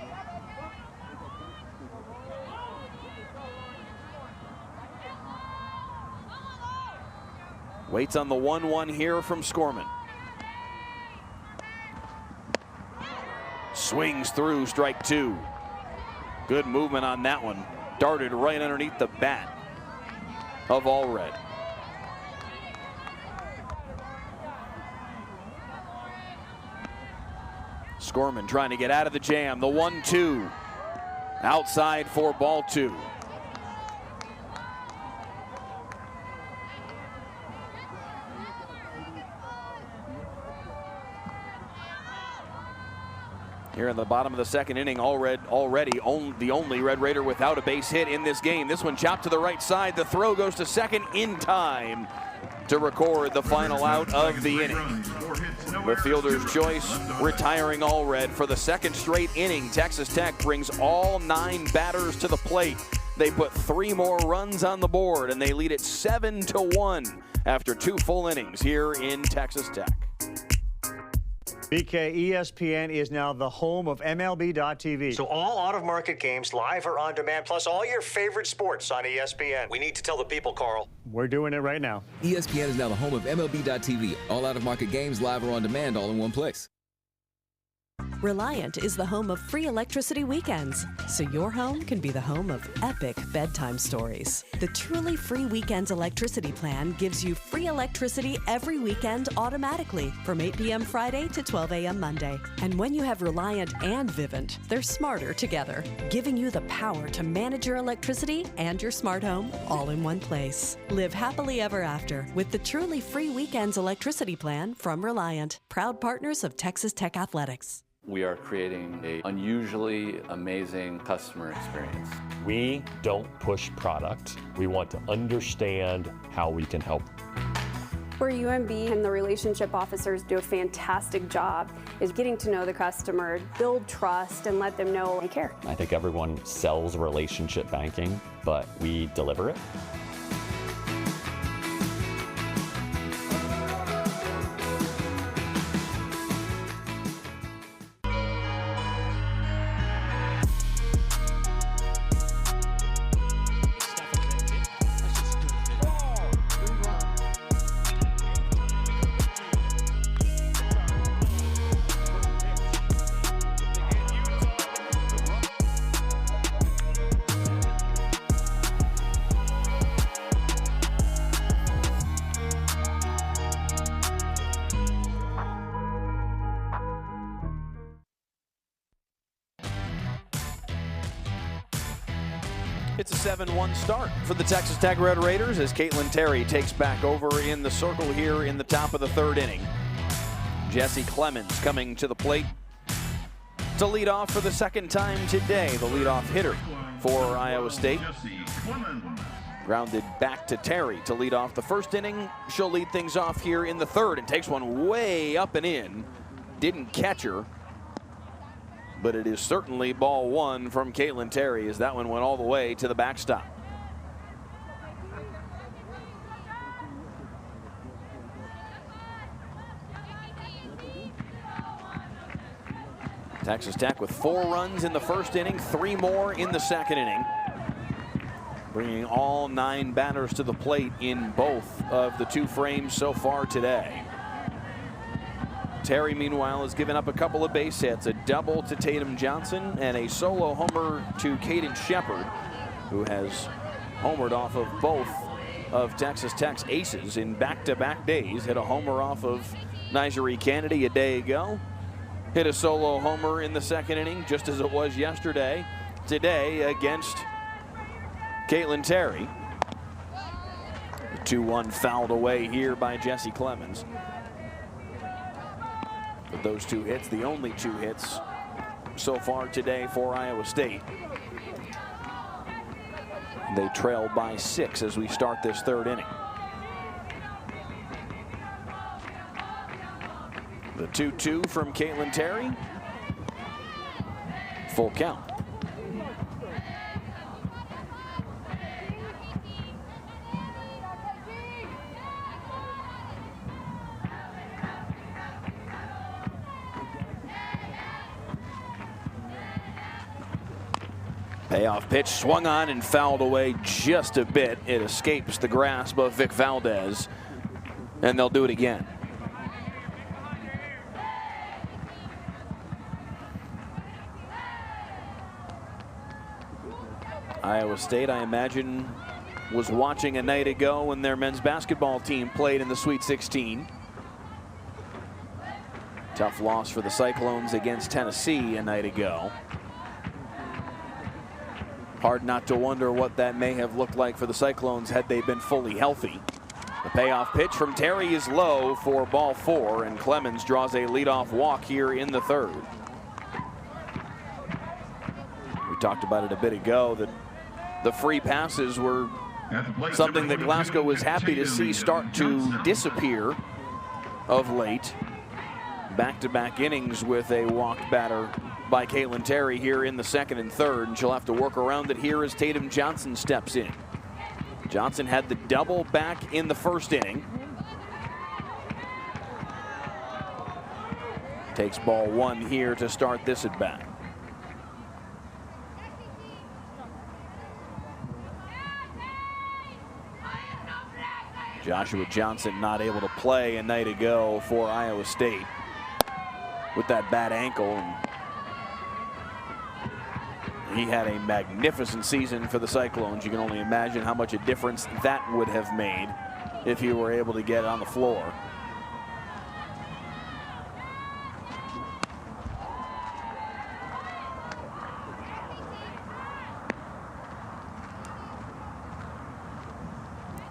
Waits on the 1-1 here from Skorman. Swings through, strike 2. Good movement on that one. Darted right underneath the bat of Allred. Skorman trying to get out of the jam. The 1-2. Outside for ball 2. Here in the bottom of the second inning, already the only Red Raider without a base hit in this game. This one chopped to the right side. The throw goes to second in time to record the final out of the inning. The fielder's choice, retiring Allred for the second straight inning. Texas Tech brings all 9 batters to the plate. They put 3 more runs on the board, and they lead it 7-1 after 2 full innings here in Texas Tech. BK, ESPN is now the home of MLB.tv. So all out-of-market games, live or on demand, plus all your favorite sports on ESPN. We need to tell the people, Carl. We're doing it right now. ESPN is now the home of MLB.tv. All out-of-market games, live or on demand, all in one place. Reliant is the home of free electricity weekends, so your home can be the home of epic bedtime stories. The truly free weekends electricity plan gives you free electricity every weekend automatically from 8 p.m. Friday to 12 a.m. Monday. And when you have Reliant and Vivint, they're smarter together, giving you the power to manage your electricity and your smart home all in one place. Live happily ever after with the truly free weekends electricity plan from Reliant, proud partners of Texas Tech Athletics. We are creating an unusually amazing customer experience. We don't push product. We want to understand how we can help. Where UMB and the relationship officers do a fantastic job is getting to know the customer, build trust, and let them know they care. I think everyone sells relationship banking, but we deliver it. It's a 7-1 start for the Texas Tech Red Raiders as Caitlin Terry takes back over in the circle here in the top of the 3rd inning. Jesse Clemens coming to the plate to lead off for the 2nd time today. The leadoff hitter for Iowa State. Grounded back to Terry to lead off the 1st inning. She'll lead things off here in the 3rd and takes one way up and in. Didn't catch her, but it is certainly ball 1 from Caitlin Terry as that one went all the way to the backstop. Texas Tech with 4 runs in the 1st inning, 3 more in the 2nd inning. Bringing all 9 batters to the plate in both of the 2 frames so far today. Terry, meanwhile, has given up a couple of base hits, a double to Tatum Johnson and a solo homer to Caden Shepard, who has homered off of both of Texas Tech's aces in back-to-back days. Hit a homer off of Nigeri Kennedy a day ago. Hit a solo homer in the 2nd inning, just as it was yesterday. Today against Caitlin Terry. The 2-1 fouled away here by Jesse Clemens. But those 2 hits, the only 2 hits so far today for Iowa State. They trail by 6 as we start this 3rd inning. The 2-2 from Caitlin Terry. Full count. Payoff pitch swung on and fouled away just a bit. It escapes the grasp of Vic Valdez, and they'll do it again. Iowa State, I imagine, was watching a night ago when their men's basketball team played in the Sweet 16. Tough loss for the Cyclones against Tennessee a night ago. Hard not to wonder what that may have looked like for the Cyclones had they been fully healthy. The payoff pitch from Terry is low for ball 4, and Clemens draws a leadoff walk here in the 3rd. We talked about it a bit ago that the free passes were something that Glasgow was happy to see start to disappear of late. Back-to-back innings with a walked batter by Caitlin Terry here in the 2nd and 3rd, and she'll have to work around it here as Tatum Johnson steps in. Johnson had the double back in the 1st inning. Takes ball 1 here to start this at bat. Joshua Johnson not able to play a night ago for Iowa State with that bad ankle. And he had a magnificent season for the Cyclones. You can only imagine how much a difference that would have made if he were able to get on the floor.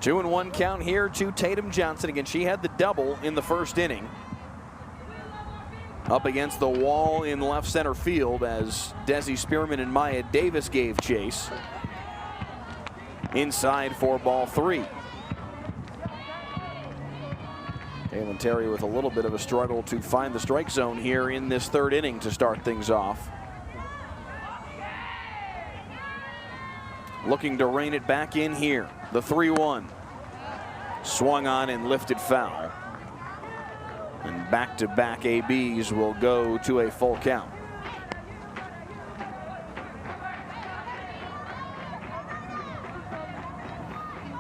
Two and 1 count here to Tatum Johnson. Again, she had the double in the 1st inning. Up against the wall in left center field as Desi Spearman and Maya Davis gave chase. Inside for ball 3. Caitlin Terry with a little bit of a struggle to find the strike zone here in this 3rd inning to start things off. Looking to rein it back in here. The 3-1. Swung on and lifted foul. And back-to-back ABs will go to a full count.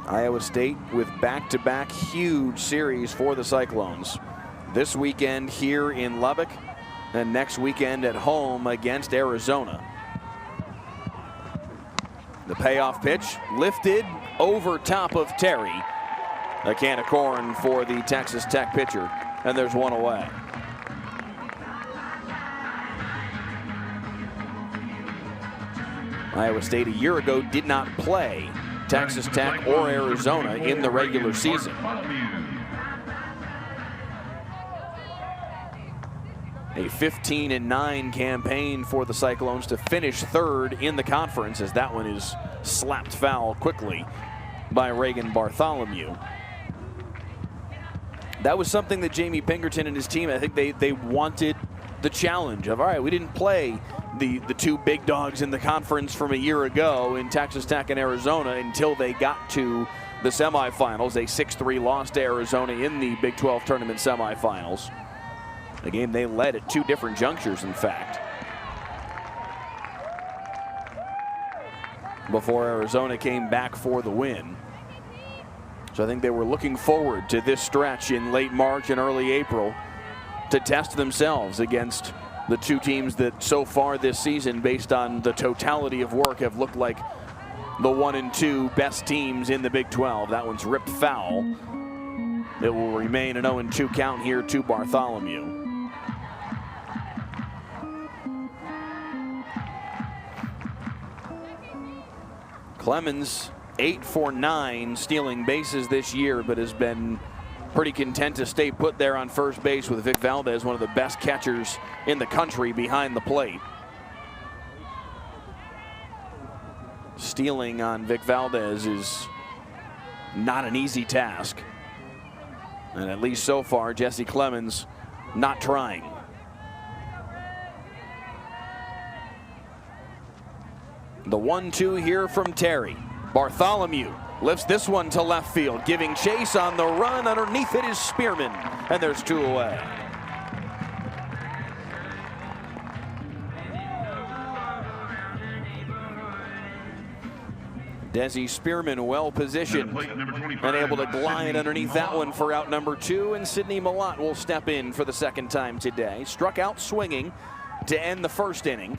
Iowa State with back-to-back huge series for the Cyclones. This weekend here in Lubbock, and next weekend at home against Arizona. The payoff pitch lifted over top of Terry. A can of corn for the Texas Tech pitcher, and there's one away. Iowa State a year ago did not play Texas Tech or Arizona in the regular season. A 15-9 campaign for the Cyclones to finish 3rd in the conference, as that one is slapped foul quickly by Reagan Bartholomew. That was something that Jamie Pinkerton and his team, I think they wanted the challenge of, all right, we didn't play the 2 big dogs in the conference from a year ago in Texas Tech and Arizona until they got to the semifinals. A 6-3 loss to Arizona in the Big 12 tournament semifinals. A game they led at 2 different junctures, in fact, before Arizona came back for the win. So I think they were looking forward to this stretch in late March and early April to test themselves against the 2 teams that so far this season, based on the totality of work, have looked like the 1 and 2 best teams in the Big 12. That one's ripped foul. It will remain an 0-2 count here to Bartholomew. Clemens 8 for 9 stealing bases this year, but has been pretty content to stay put there on first base with Vic Valdez, one of the best catchers in the country behind the plate. Stealing on Vic Valdez is not an easy task. And at least so far, Jesse Clemens not trying. The 1-2 here from Terry. Bartholomew lifts this one to left field, giving chase on the run. Underneath it is Spearman, and there's 2 away. Desi Spearman well positioned and able to glide underneath that one for out number 2, and Sydney Malott will step in for the second time today. Struck out swinging to end the first inning.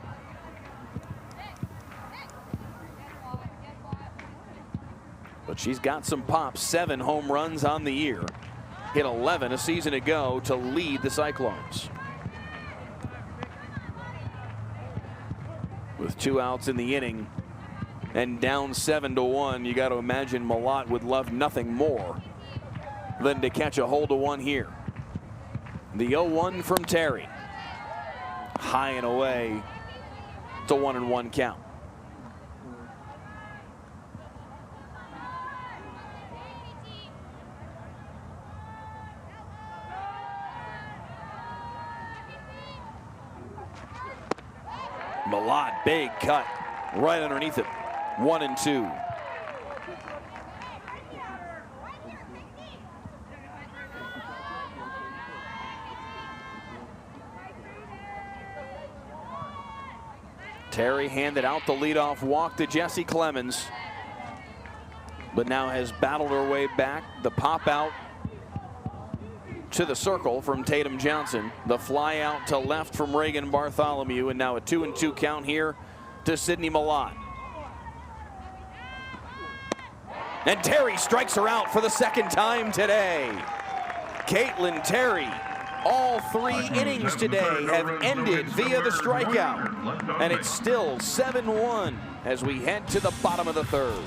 But she's got some pop. 7 home runs on the year. Hit 11 a season ago to lead the Cyclones. With 2 outs in the inning and down 7-1, you got to imagine Malott would love nothing more than to catch a hold of one here. The 0-1 from Terry. High and away to 1-1 count. Malott, big cut right underneath it. 1-2. Terry handed out the leadoff walk to Jessie Clemens, but now has battled her way back. The pop out to the circle from Tatum Johnson. The fly out to left from Reagan Bartholomew, and now a 2-2 count here to Sydney Malott. And Terry strikes her out for the second time today. Caitlin Terry, all 3 innings today have ended via the strikeout. And it's still 7-1 as we head to the bottom of the 3rd.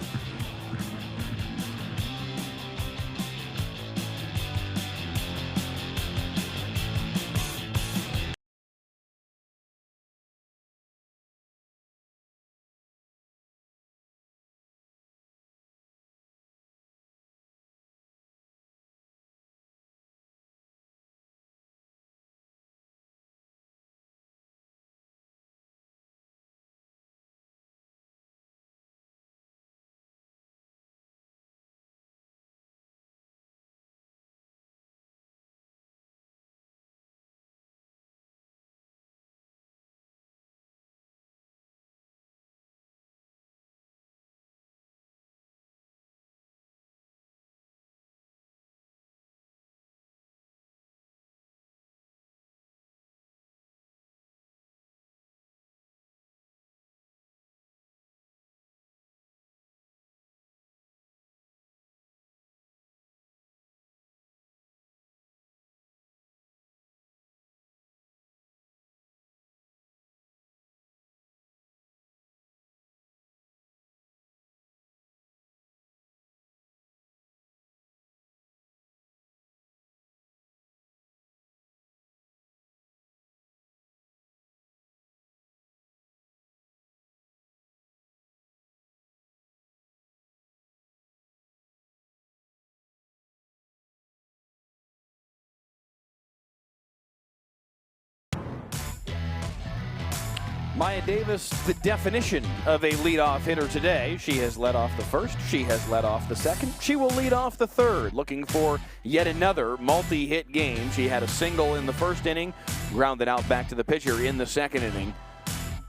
Maya Davis, the definition of a leadoff hitter today. She has led off the first, she has led off the second, she will lead off the third, looking for yet another multi-hit game. She had a single in the first inning, grounded out back to the pitcher in the second inning.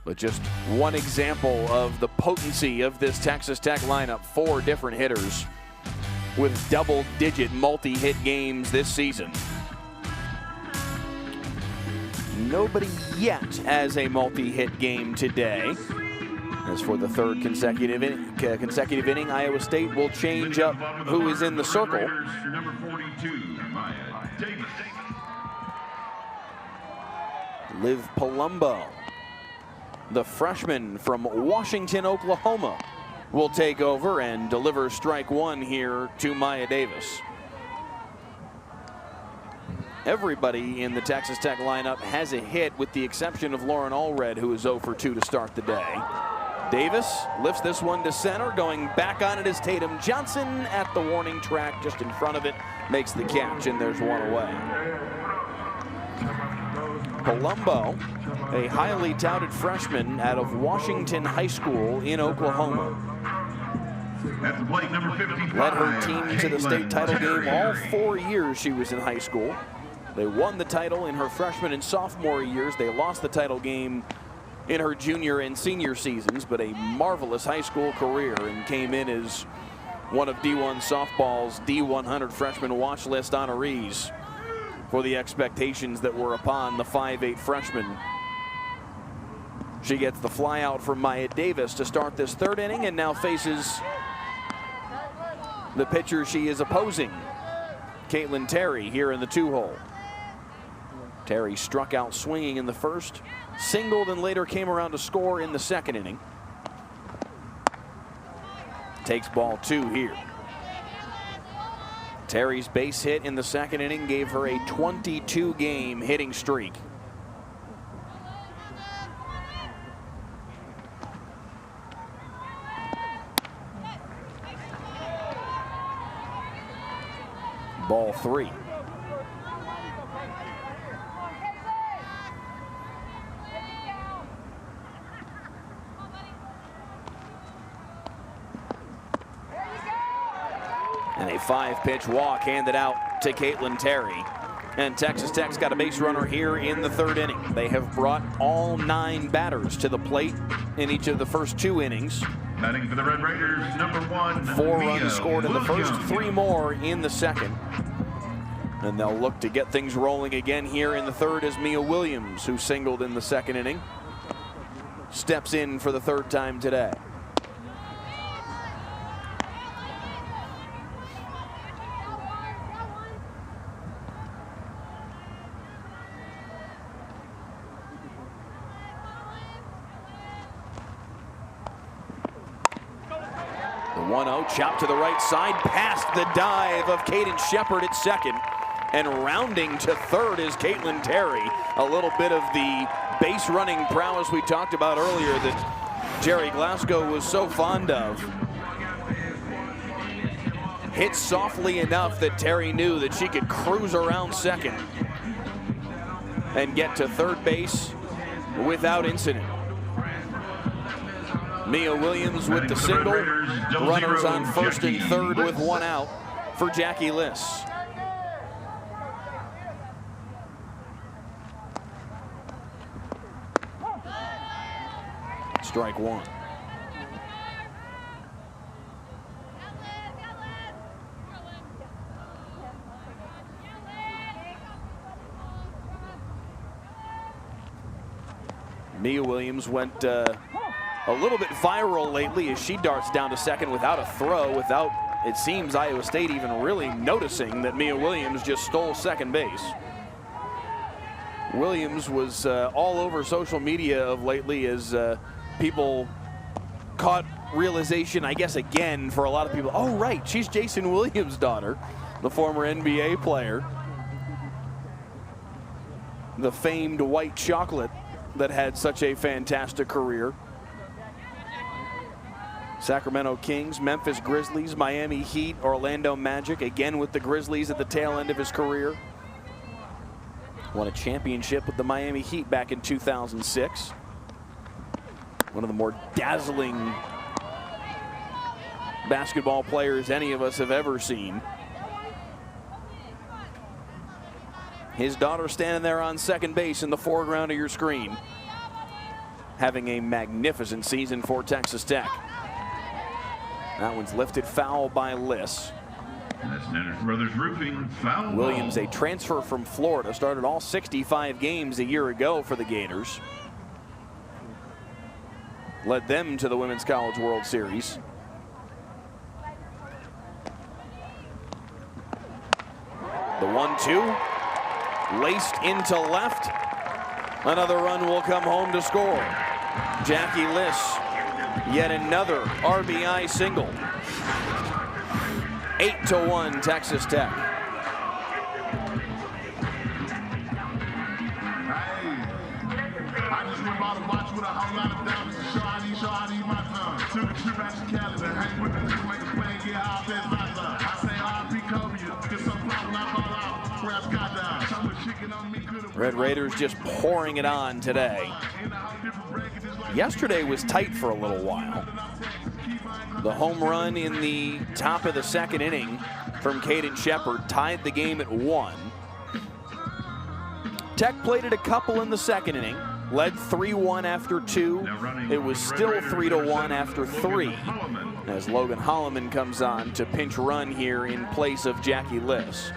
But just one example of the potency of this Texas Tech lineup. 4 different hitters with double-digit multi-hit games this season. Nobody yet has a multi-hit game today. As for the 3rd consecutive inning, Iowa State will change up who is in the circle. Number 42, Maya Davis. Liv Palumbo, the freshman from Washington, Oklahoma, will take over and deliver strike 1 here to Maya Davis. Everybody in the Texas Tech lineup has a hit, with the exception of Lauren Allred, who is 0 for 2 to start the day. Davis lifts this one to center. Going back on it is Tatum Johnson at the warning track just in front of it. Makes the catch, and there's one away. Palumbo, a highly touted freshman out of Washington High School in Oklahoma. At the plate, number 55. Led her team to the state title game all 4 years she was in high school. They won the title in her freshman and sophomore years. They lost the title game in her junior and senior seasons, but a marvelous high school career, and came in as one of D1 softball's D100 freshman watch list honorees for the expectations that were upon the 5'8" freshman. She gets the fly out from Maya Davis to start this third inning, and now faces the pitcher she is opposing, Caitlin Terry, here in the 2-hole. Terry struck out swinging in the first, singled, and later came around to score in the second inning. Takes ball 2 here. Terry's base hit in the second inning gave her a 22-game hitting streak. Ball 3. And a 5-pitch walk handed out to Caitlin Terry. And Texas Tech's got a base runner here in the third inning. They have brought all 9 batters to the plate in each of the first 2 innings. Batting for the Red Raiders, number 1, 4 Mia runs scored in the first, Williams. 3 more in the second. And they'll look to get things rolling again here in the third as Mia Williams, who singled in the second inning, steps in for the third time today. The 1-0 chopped to the right side, past the dive of Kaden Shepard at second. And rounding to third is Caitlin Terry. A little bit of the base running prowess we talked about earlier that Jerry Glasgow was so fond of. Hit softly enough that Terry knew that she could cruise around second and get to third base without incident. Mia Williams with the single. Runners on first and third with 1 out for Jackie Liss. Strike 1. Mia Williams went a little bit viral lately as she darts down to second without a throw, without, it seems, Iowa State even really noticing that Mia Williams just stole second base. Williams was all over social media of lately as people caught realization, I guess again for a lot of people, oh right, she's Jason Williams' daughter, the former NBA player. The famed white chocolate that had such a fantastic career. Sacramento Kings, Memphis Grizzlies, Miami Heat, Orlando Magic, again with the Grizzlies at the tail end of his career. Won a championship with the Miami Heat back in 2006. One of the more dazzling basketball players any of us have ever seen. His daughter standing there on second base in the foreground of your screen, having a magnificent season for Texas Tech. That one's lifted foul by Liss. That's Nenners Brothers Roofing, foul Williams, ball. a transfer from Florida, started all 65 games a year ago for the Gators. Led them to the Women's College World Series. The 1-2, laced into left. Another run will come home to score. Jackie Liss, yet another RBI single. 8-1 Texas Tech. I just went by the watch with a whole lot of diamonds to show how these my time. Took a trip out to Canada, hang with the niggas, make a play, get out there, my time. I say R.I.P. Kobe, get some flow when I fall out, grab Scott down. Someone chicken on me, could've. Red Raiders just pouring it on today. Yesterday was tight for a little while. The home run in the top of the second inning from Kaden Shepard tied the game at 1. Tech played it a couple in the second inning. led 3-1 after 2. It was still 3-1 after 3 as Logan Holloman comes on to pinch run here in place of Jackie Liss.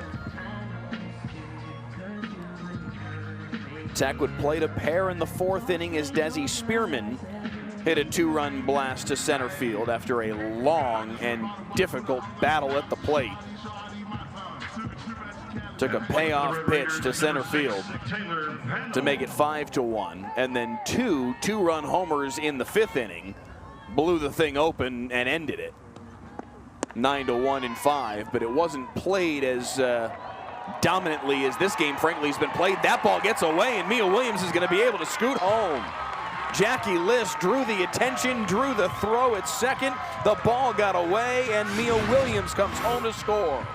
Tech would play to pair in the 4th inning as Desi Spearman hit a 2-run blast to center field after a long and difficult battle at the plate. Took a payoff pitch to center field to make it 5-1, and then two-run homers in the 5th inning blew the thing open and ended it. 9-1 in 5, but it wasn't played as dominantly as this game frankly has been played. That ball gets away and Mia Williams is going to be able to scoot home. Jackie Liss drew the attention, drew the throw at second. The ball got away and Mia Williams comes home to score.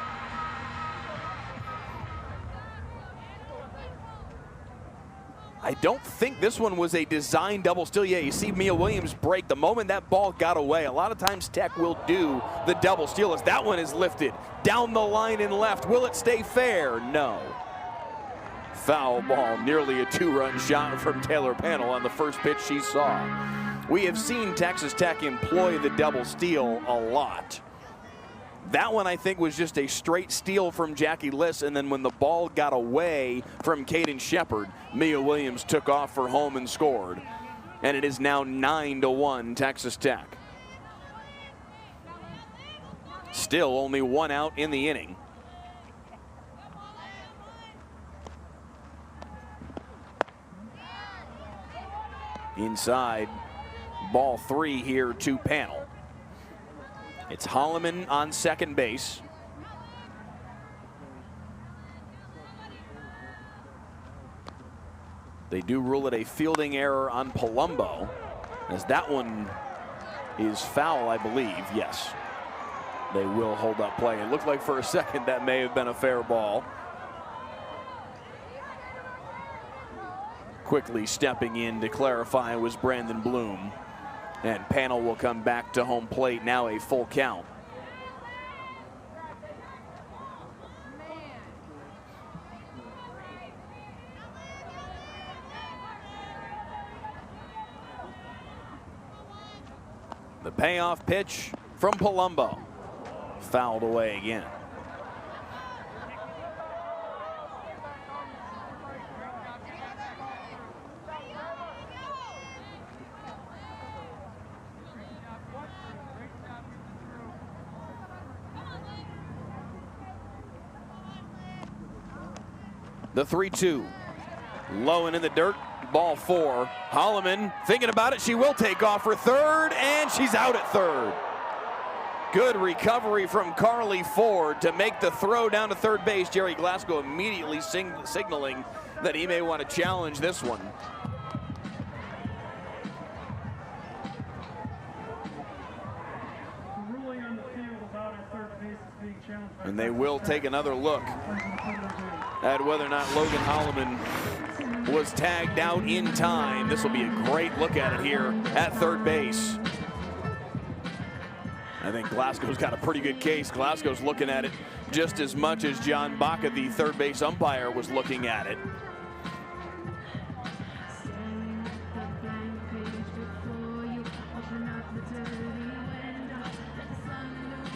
I don't think this one was a design double steal. Yeah, you see Mia Williams break the moment that ball got away. A lot of times Tech will do the double steal as that one is lifted down the line and left. Will it stay fair? No. Foul ball, nearly a 2-run shot from Taylor Panel on the first pitch she saw. We have seen Texas Tech employ the double steal a lot. That one I think was just a straight steal from Jackie Liss, and then when the ball got away from Caden Shepard, Mia Williams took off for home and scored. And it is now 9-1 Texas Tech. Still only 1 out in the inning. Inside, ball 3 here to Panel. It's Holloman on second base. They do rule it a fielding error on Palumbo, as that one is foul, I believe. Yes, they will hold up play. It looked like for a second that may have been a fair ball. Quickly stepping in to clarify was Brandon Bloom. And Panel will come back to home plate, now a full count. The payoff pitch from Palumbo. Fouled away again. The 3-2, low and in the dirt, ball 4. Holloman thinking about it, she will take off for third, and she's out at third. Good recovery from Carly Ford to make the throw down to third base. Jerry Glasgow immediately signaling that he may want to challenge this one. And they will take another look at whether or not Logan Holloman was tagged out in time. This will be a great look at it here at third base. I think Glasgow's got a pretty good case. Glasgow's looking at it just as much as John Baca, the third base umpire, was looking at it.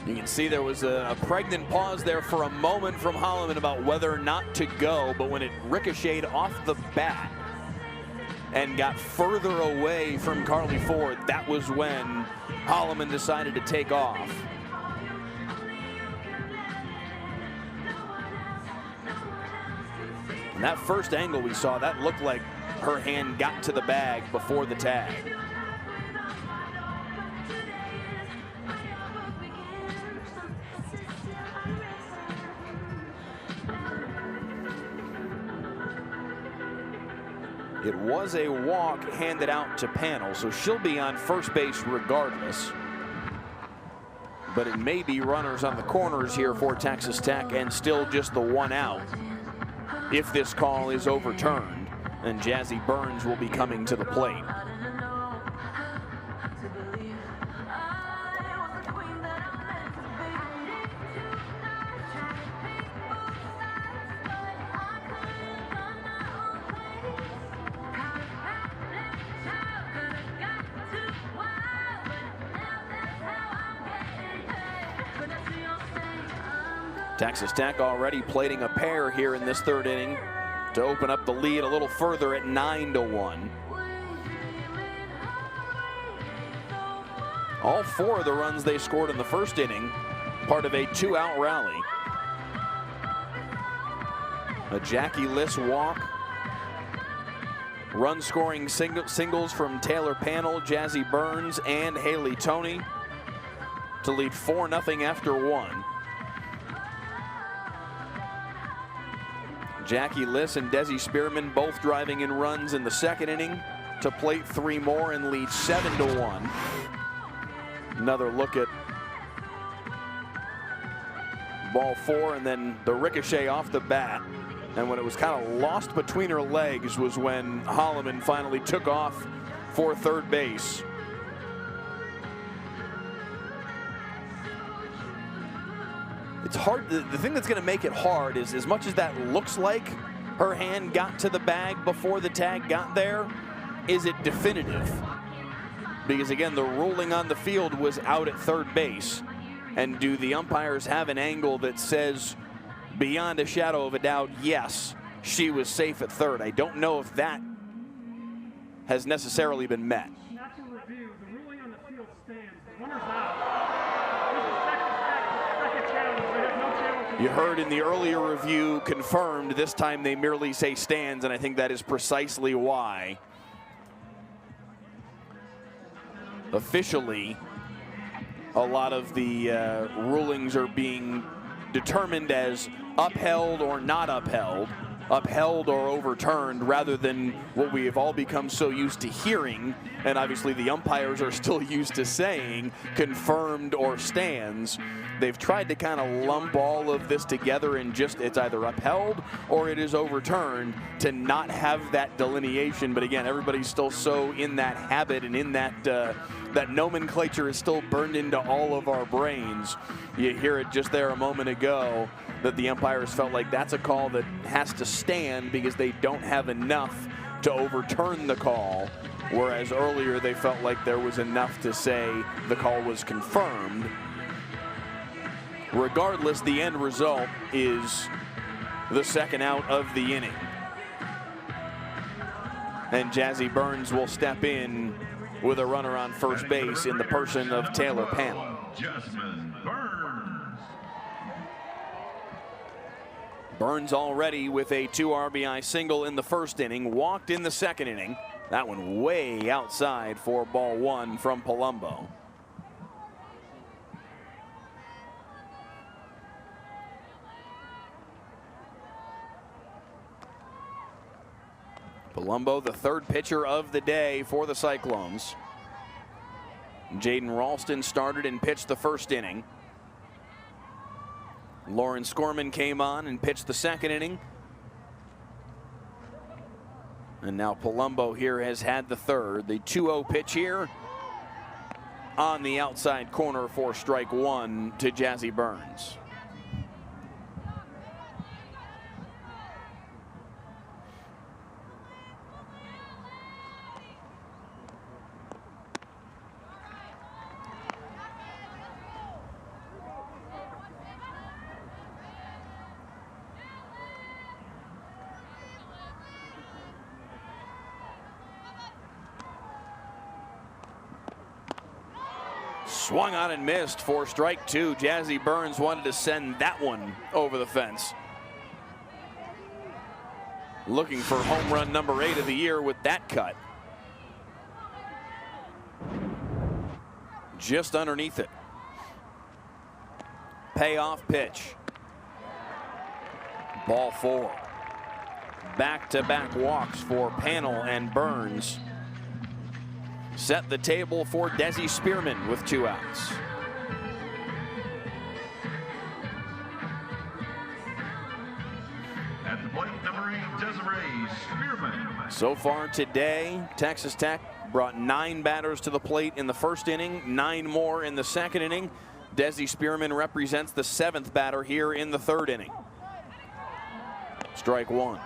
You can see there was a pregnant pause there for a moment from Holloman about whether or not to go, but when it ricocheted off the bat and got further away from Carly Ford, that was when Holloman decided to take off. And that first angle we saw, that looked like her hand got to the bag before the tag. It was a walk handed out to Panel, so she'll be on first base regardless. But it may be runners on the corners here for Texas Tech and still just the 1 out if this call is overturned. And Jazzy Burns will be coming to the plate. Texas Tech already plating a pair here in this third inning to open up the lead a little further at 9-1. All 4 of the runs they scored in the first inning, part of a 2-out rally. A Jackie Liss walk. Run-scoring singles from Taylor Panel, Jazzy Burns, and Haley Toney to lead 4-0 after 1. Jackie Liss and Desi Spearman both driving in runs in the second inning to plate 3 more and lead 7-1. Another look at ball 4, and then the ricochet off the bat. And when it was kind of lost between her legs was when Holloman finally took off for third base. It's hard. The thing that's going to make it hard is, as much as that looks like her hand got to the bag before the tag got there, is it definitive? Because again, the ruling on the field was out at third base. And do the umpires have an angle that says, beyond a shadow of a doubt, yes, she was safe at third? I don't know if that has necessarily been met. After review, the ruling on the field stands. The runner's out. You heard in the earlier review confirmed. This time they merely say stands, and I think that is precisely why. Officially, a lot of the rulings are being determined as upheld or not upheld, upheld or overturned, rather than what we have all become so used to hearing, and obviously the umpires are still used to saying, confirmed or stands. They've tried to kind of lump all of this together and just, it's either upheld or it is overturned, to not have that delineation. But again, everybody's still so in that habit, and in that that nomenclature is still burned into all of our brains. You hear it just there a moment ago that the umpires felt like that's a call that has to stand because they don't have enough to overturn the call, whereas earlier they felt like there was enough to say the call was confirmed. Regardless, the end result is the second out of the inning. And Jazzy Burns will step in with a runner on first base in the person of Taylor Panel. Jasmine Burns. Burns already with a 2 RBI single in the first inning, walked in the second inning. That one way outside for ball 1 from Palumbo. Palumbo, the third pitcher of the day for the Cyclones. Jaden Ralston started and pitched the first inning. Lauren Skorman came on and pitched the second inning. And now Palumbo here has had the third. The 2-0 pitch here on the outside corner for strike 1 to Jazzy Burns. Swung on and missed for strike 2. Jazzy Burns wanted to send that one over the fence. Looking for home run number 8 of the year with that cut. Just underneath it. Payoff pitch. Ball 4. Back-to-back walks for Panel and Burns. Set the table for Desi Spearman with 2 outs. At the plate, number 8, Desiree Spearman. So far today, Texas Tech brought 9 batters to the plate in the first inning, 9 more in the second inning. Desi Spearman represents the 7th batter here in the third inning. Strike 1.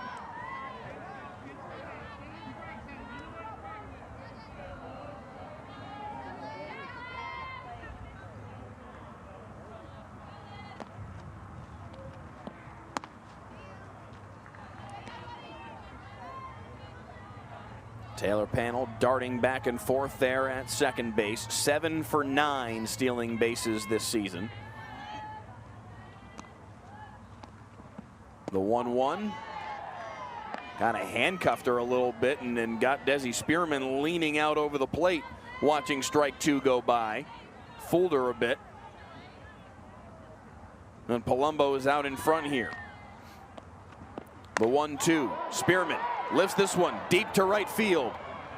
Taylor Panel darting back and forth there at second base. 7 for 9 stealing bases this season. The 1-1. Kind of handcuffed her a little bit and then got Desi Spearman leaning out over the plate watching strike 2 go by. Fooled her a bit. And Palumbo is out in front here. The 1-2. Spearman lifts this one deep to right field.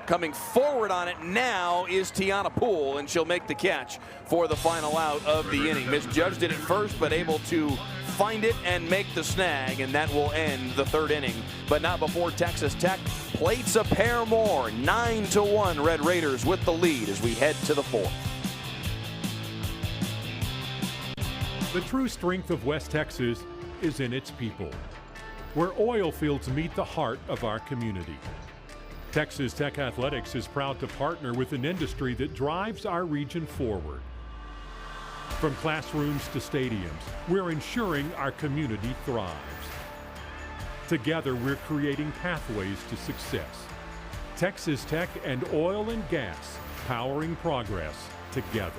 Coming forward on it now is Tiana Poole, and she'll make the catch for the final out of the inning. Misjudged it at first, but able to find it and make the snag, and that will end the third inning. But not before Texas Tech plates a pair more. 9-1 Red Raiders with the lead as we head to the fourth. The true strength of West Texas is in its people, where oil fields meet the heart of our community. Texas Tech Athletics is proud to partner with an industry that drives our region forward. From classrooms to stadiums, we're ensuring our community thrives. Together, we're creating pathways to success. Texas Tech and oil and gas, powering progress together.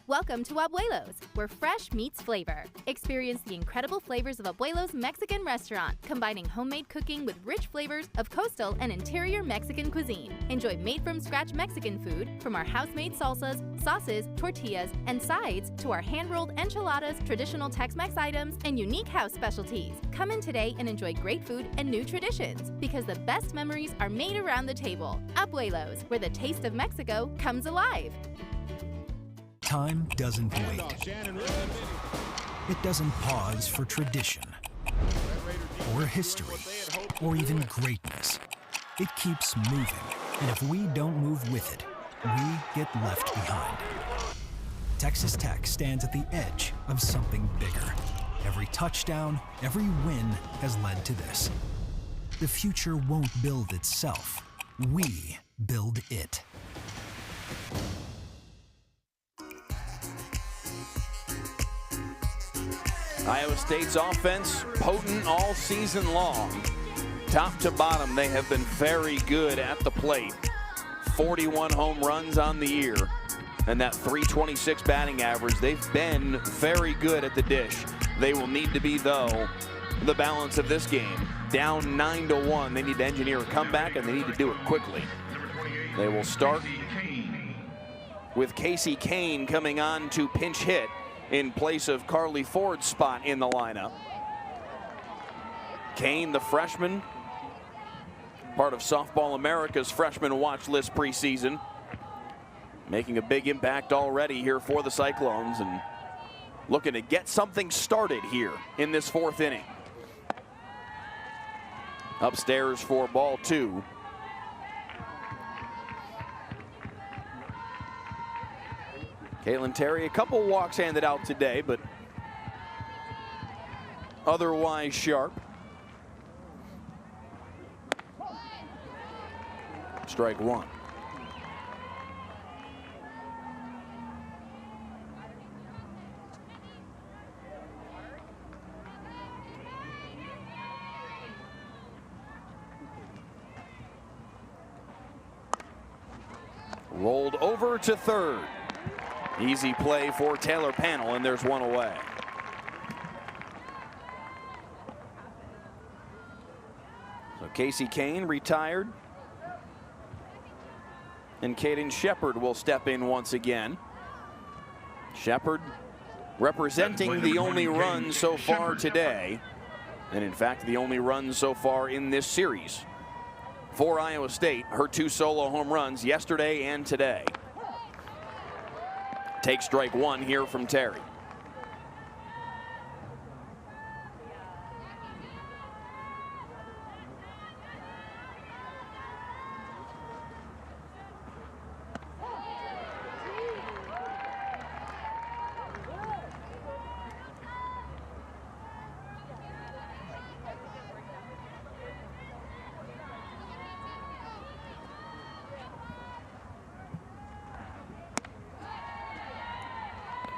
Welcome to Abuelos, where fresh meets flavor. Experience the incredible flavors of Abuelos Mexican restaurant, combining homemade cooking with rich flavors of coastal and interior Mexican cuisine. Enjoy made-from-scratch Mexican food, from our house-made salsas, sauces, tortillas, and sides, to our hand-rolled enchiladas, traditional Tex-Mex items, and unique house specialties. Come in today and enjoy great food and new traditions, because the best memories are made around the table. Abuelos, where the taste of Mexico comes alive. Time doesn't wait. It doesn't pause for tradition, or history, or even greatness. It keeps moving, and if we don't move with it, we get left behind. Texas Tech stands at the edge of something bigger. Every touchdown, every win has led to this. The future won't build itself. We build it. Iowa State's offense potent all season long. Top to bottom, they have been very good at the plate. 41 home runs on the year, and that .326 batting average. They've been very good at the dish. They will need to be, though, the balance of this game. Down 9-1. They need to engineer a comeback, and they need to do it quickly. They will start with Casey Kane coming on to pinch hit in place of Carly Ford's spot in the lineup. Kane, the freshman, part of Softball America's freshman watch list preseason, making a big impact already here for the Cyclones and looking to get something started here in this fourth inning. Upstairs for ball 2. Caitlin Terry, a couple walks handed out today, but otherwise sharp. Strike 1. Rolled over to third. Easy play for Taylor Panel, and there's one away. So Casey Kane retired, and Caden Shepard will step in once again. Shepard representing the only run so far today, and in fact the only run so far in this series for Iowa State. Her 2 solo home runs yesterday and today. Take strike 1 here from Terry.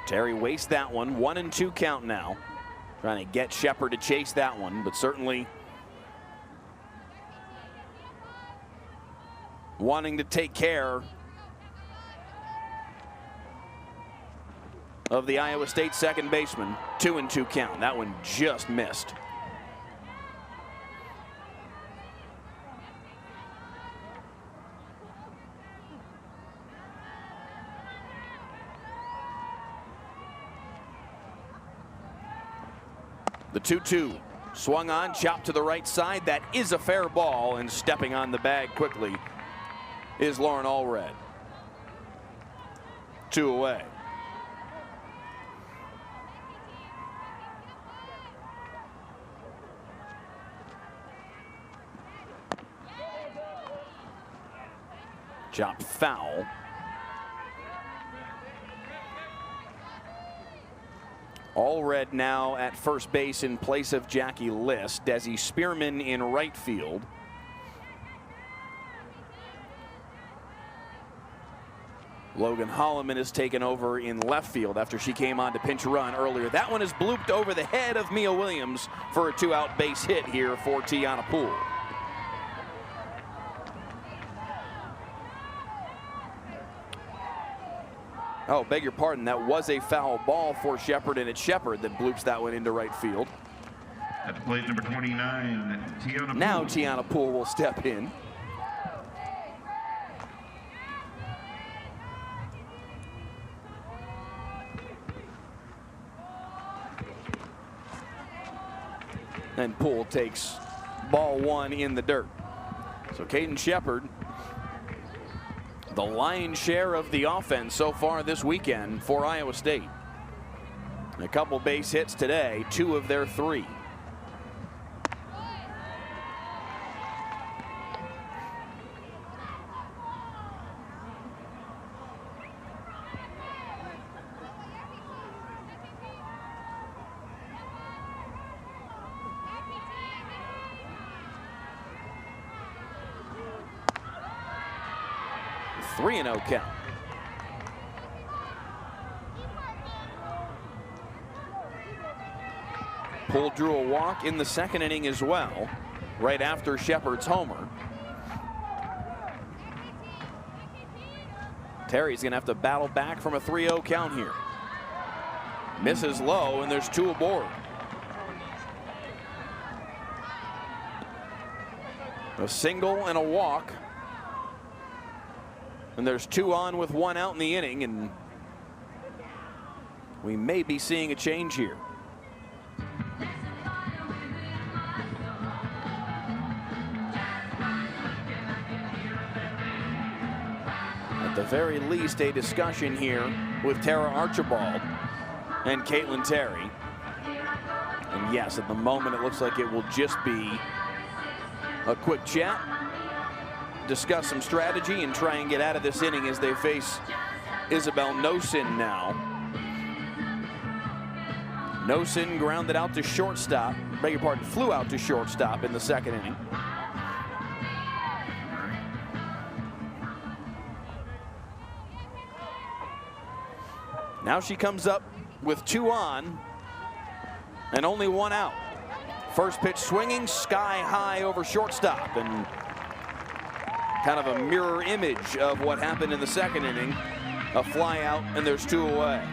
Terry wastes that one. 1-2 count now. Trying to get Shepard to chase that one, but certainly wanting to take care of the Iowa State second baseman. 2-2 count. That one just missed. The 2-2 swung on, chopped to the right side. That is a fair ball, and stepping on the bag quickly is Lauren Allred. 2 away. Chopped foul. Allred now at first base in place of Jackie List. Desi Spearman in right field. Logan Holloman has taken over in left field after she came on to pinch run earlier. That one is blooped over the head of Mia Williams for a 2-out base hit here for Tiana Poole. Oh, beg your pardon. That was a foul ball for Shepard, and it's Shepard that bloops that one into right field. At plate number 29, Tiana Poole. Now Tiana Poole will step in. And Poole takes ball one in the dirt. So Kaden Shepard, the lion's share of the offense so far this weekend for Iowa State. A couple base hits today, 2 of their 3. Three and 0 count. Poole drew a walk in the second inning as well, right after Shepard's homer. Terry's going to have to battle back from a 3-0 count here. Misses low, and there's 2 aboard. A single and a walk. And there's 2 on with 1 out in the inning, and we may be seeing a change here. At the very least, a discussion here with Tara Archibald and Caitlin Terry. And yes, at the moment, it looks like it will just be a quick chat, discuss some strategy, and try and get out of this inning as they face Isabel Nosen now. Nosen grounded out to shortstop, beg your pardon, flew out to shortstop in the second inning. Now she comes up with 2 on and only 1 out. First pitch swinging sky high over shortstop, and kind of a mirror image of what happened in the second inning. A fly out, and there's 2 away.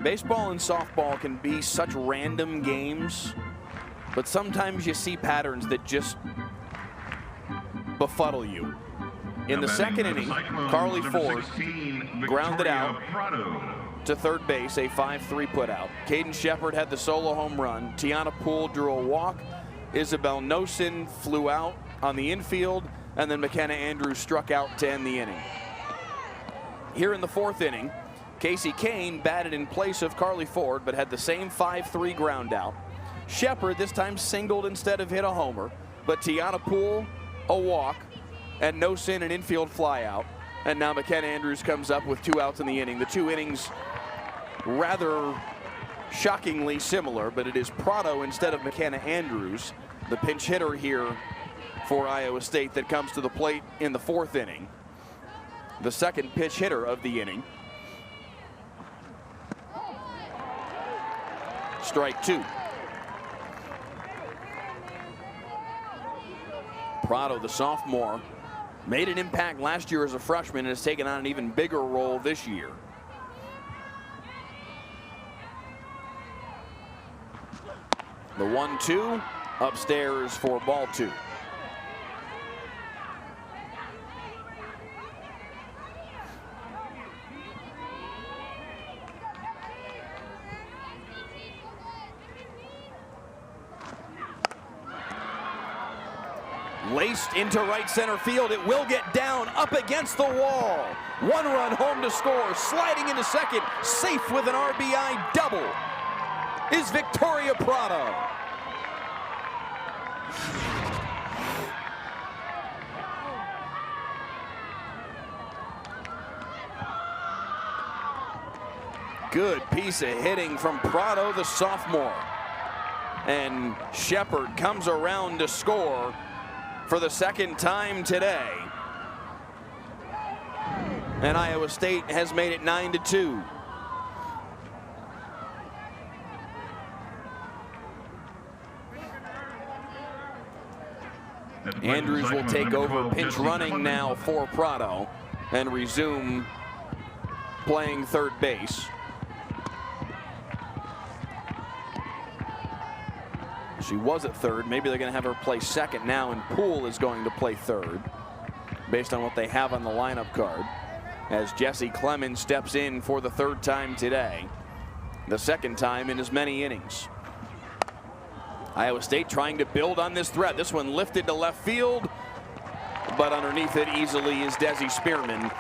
Baseball and softball can be such random games, but sometimes you see patterns that just befuddle you. In the second inning, Carly Ford grounded out to third base, a 5-3 putout. Kaden Shepard had the solo home run. Tiana Poole drew a walk. Isabel Nosen flew out on the infield, and then McKenna Andrews struck out to end the inning. Here in the 4th inning, Casey Kane batted in place of Carly Ford, but had the same 5-3 ground out. Shepard this time singled instead of hit a homer, but Tiana Poole a walk, and Nosen an infield fly out. And now McKenna Andrews comes up with 2 outs in the inning. The 2 innings rather shockingly similar, but it is Prado instead of McKenna Andrews, the pinch hitter here for Iowa State, that comes to the plate in the 4th inning. The second pitch hitter of the inning. strike 2. Prado, the sophomore, made an impact last year as a freshman and has taken on an even bigger role this year. The 1-2 upstairs for ball 2. Laced into right center field. It will get down up against the wall. 1 run home to score. Sliding into second. Safe with an RBI double is Victoria Prado. Good piece of hitting from Prado, the sophomore. And Shepard comes around to score for the second time today. And Iowa State has made it 9-2. Andrews will take over pinch running now for Prado and resume playing third base. She was at third. Maybe they're going to have her play second now, and Poole is going to play third based on what they have on the lineup card as Jesse Clemens steps in for the third time today, the second time in as many innings. Iowa State trying to build on this threat. This one lifted to left field, but underneath it easily is Desi Spearman.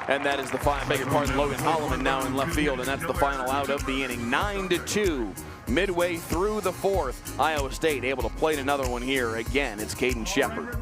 And that is the Logan Holloman now in left field, and that's the final out of the inning. 9-2. Midway through the fourth, Iowa State able to plate another one here. Again, it's Caden Shepard.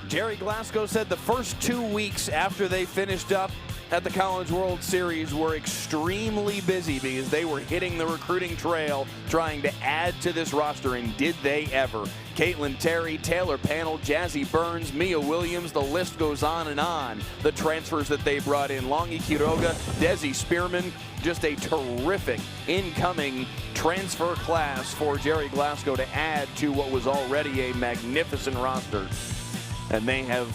Jerry Glasgow said the first 2 weeks after they finished up at the College World Series were extremely busy because they were hitting the recruiting trail trying to add to this roster, and did they ever. Caitlin Terry, Taylor Panel, Jazzy Burns, Mia Williams, the list goes on and on. The transfers that they brought in, Longy Quiroga, Desi Spearman, just a terrific incoming transfer class for Jerry Glasgow to add to what was already a magnificent roster. And they have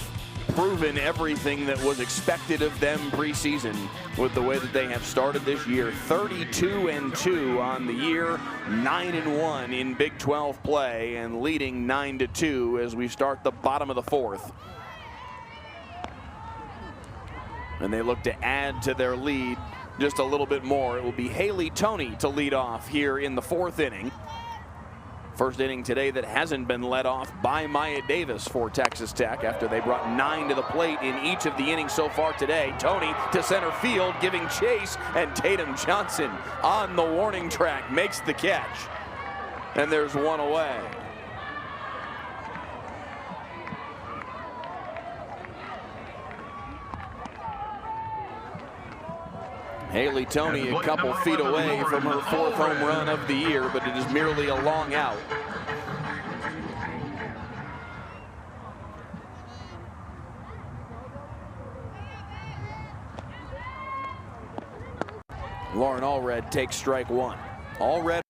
proven everything that was expected of them preseason with the way that they have started this year. 32-2 on the year, 9-1 in Big 12 play, and leading 9-2 as we start the bottom of the fourth. And they look to add to their lead just a little bit more. It will be Haley Toney to lead off here in the fourth inning. First inning today that hasn't been led off by Maya Davis for Texas Tech after they brought 9 to the plate in each of the innings so far today. Toney to center field giving chase, and Tatum Johnson on the warning track makes the catch. And there's one away. Haley Toney a couple feet away from her 4th home run of the year, but it is merely a long out. Lauren Allred takes strike one. Allred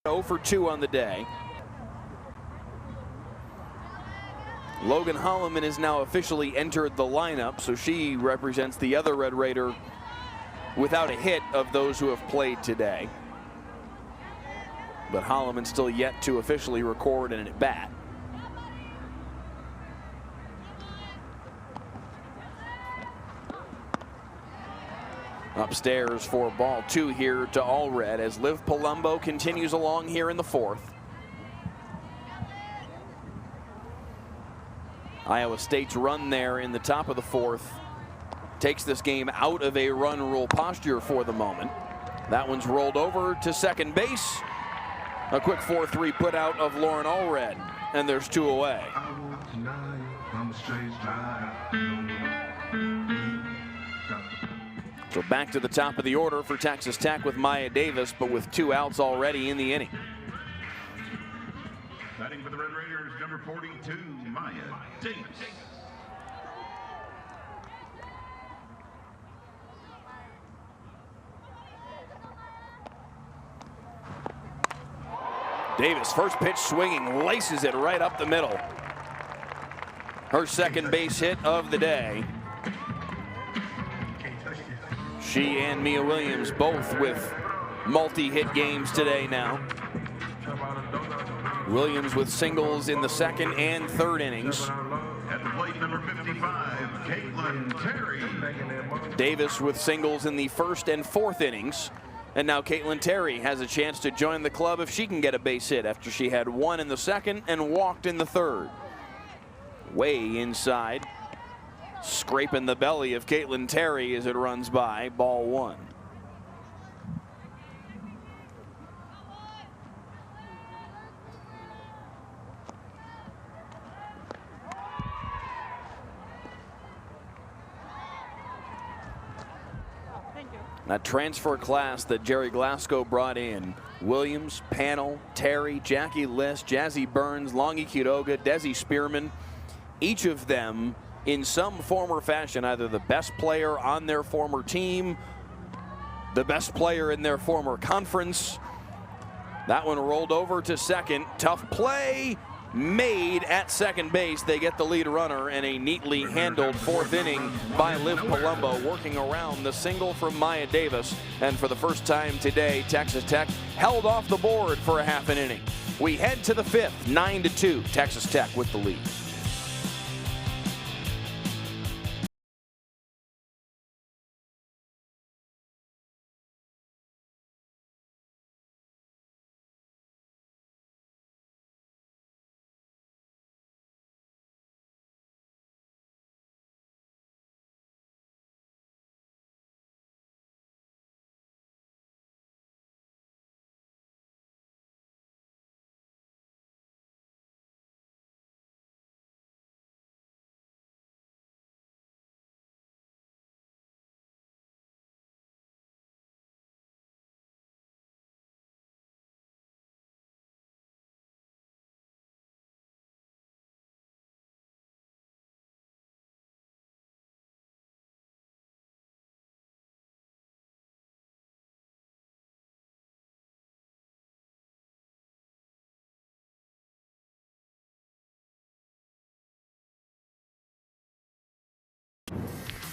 0 for 2 on the day. Logan Holloman has now officially entered the lineup, so she represents the other Red Raider without a hit of those who have played today. But Holloman still yet to officially record an at-bat. Upstairs for ball 2 here to Allred as Liv Palumbo continues along here in the 4th. Iowa State's run there in the top of the 4th takes this game out of a run rule posture for the moment. That one's rolled over to second base. A quick 4-3 put out of Lauren Allred, and there's 2 away. So back to the top of the order for Texas Tech with Maya Davis, but with 2 outs already in the inning. Batting for the Red Raiders, number 42, Maya Davis. Davis, first pitch swinging, laces it right up the middle. Her second base hit of the day. She and Mia Williams both with multi-hit games today now. Williams with singles in the 2nd and 3rd innings. At the plate, number 55, Caitlin Terry. Davis with singles in the 1st and 4th innings. And now Caitlin Terry has a chance to join the club if she can get a base hit after she had 1 in the 2nd and walked in the 3rd. Way inside, scraping the belly of Caitlin Terry as it runs by, ball 1. That transfer class that Jerry Glasgow brought in, Williams, Panel, Terry, Jackie List, Jazzy Burns, Longy Quiroga, Desi Spearman, each of them in some form or fashion, either the best player on their former team, the best player in their former conference. That one rolled over to second. Tough play made at second base. They get the lead runner, and a neatly handled 4th inning by Liv Palumbo, working around the single from Maya Davis. And for the first time today, Texas Tech held off the board for a half an inning. We head to the 5th, 9-2, Texas Tech with the lead.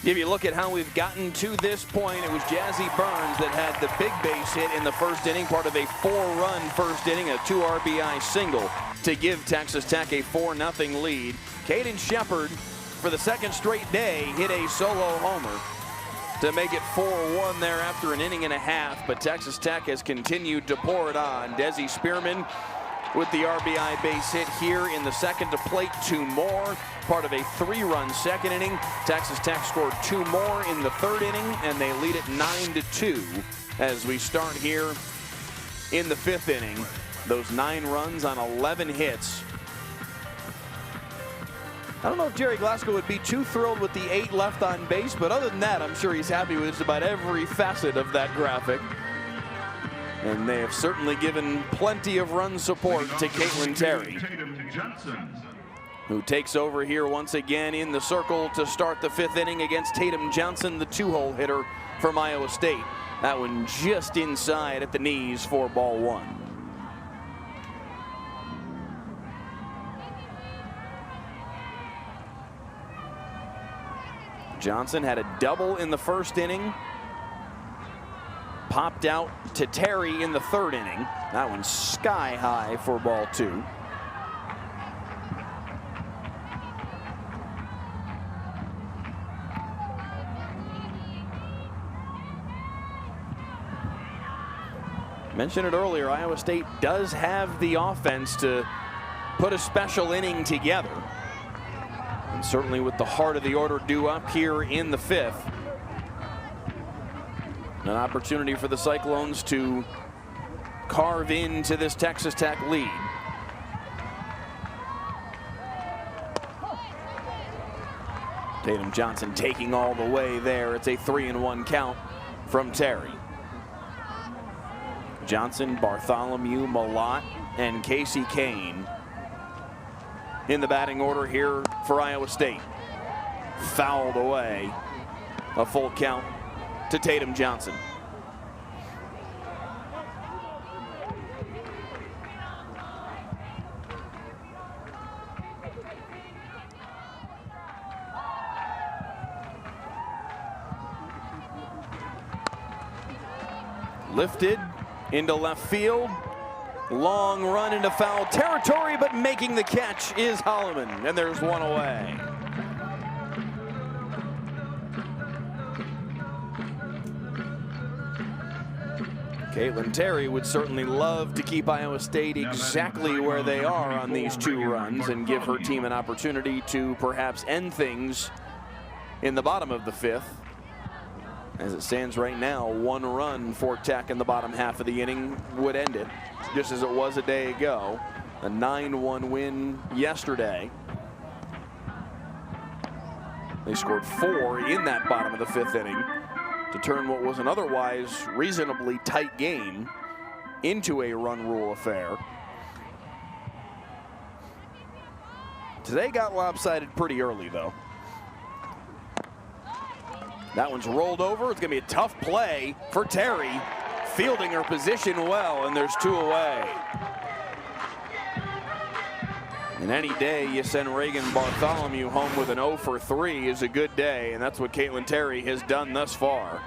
If you look at how we've gotten to this point, it was Jazzy Burns that had the big base hit in the 1st inning, part of a 4-run 1st inning, a 2 RBI single to give Texas Tech a 4-0 lead. Caden Shepard, for the 2nd straight day, hit a solo homer to make it 4-1 there after an inning and a half, but Texas Tech has continued to pour it on. Desi Spearman with the RBI base hit here in the 2nd to plate 2 more. Part of a 3-run 2nd inning. Texas Tech scored 2 more in the 3rd inning, and they lead it 9-2 as we start here in the 5th inning. Those 9 runs on 11 hits. I don't know if Jerry Glasgow would be too thrilled with the 8 left on base, but other than that, I'm sure he's happy with just about every facet of that graphic. And they have certainly given plenty of run support to Caitlin Terry, who takes over here once again in the circle to start the 5th inning against Tatum Johnson, the 2-hole hitter from Iowa State. That one just inside at the knees for ball one. Johnson had a double in the first inning. Popped out to Terry in the third inning. That one's sky high for ball two. Mentioned it earlier, Iowa State does have the offense to put a special inning together. And certainly with the heart of the order due up here in the fifth, an opportunity for the Cyclones to carve into this Texas Tech lead. Tatum Johnson taking all the way there. It's a 3-1 count from Terry. Johnson, Bartholomew, Malott, and Casey Kane in the batting order here for Iowa State. Fouled away. A full count to Tatum Johnson. Lifted into left field. Long run into foul territory, but making the catch is Holloman, and there's one away. Caitlin Terry would certainly love to keep Iowa State exactly where they are on these two runs and give her team an opportunity to perhaps end things in the bottom of the fifth. As it stands right now, one run for Tech in the bottom half of the inning would end it, just as it was a day ago. A 9-1 win yesterday. They scored 4 in that bottom of the fifth inning to turn what was an otherwise reasonably tight game into a run rule affair. Today got lopsided pretty early, though. That one's rolled over. It's going to be a tough play for Terry. Fielding her position well, and there's 2 away. And any day you send Reagan Bartholomew home with an 0 for 3 is a good day, and that's what Caitlin Terry has done thus far.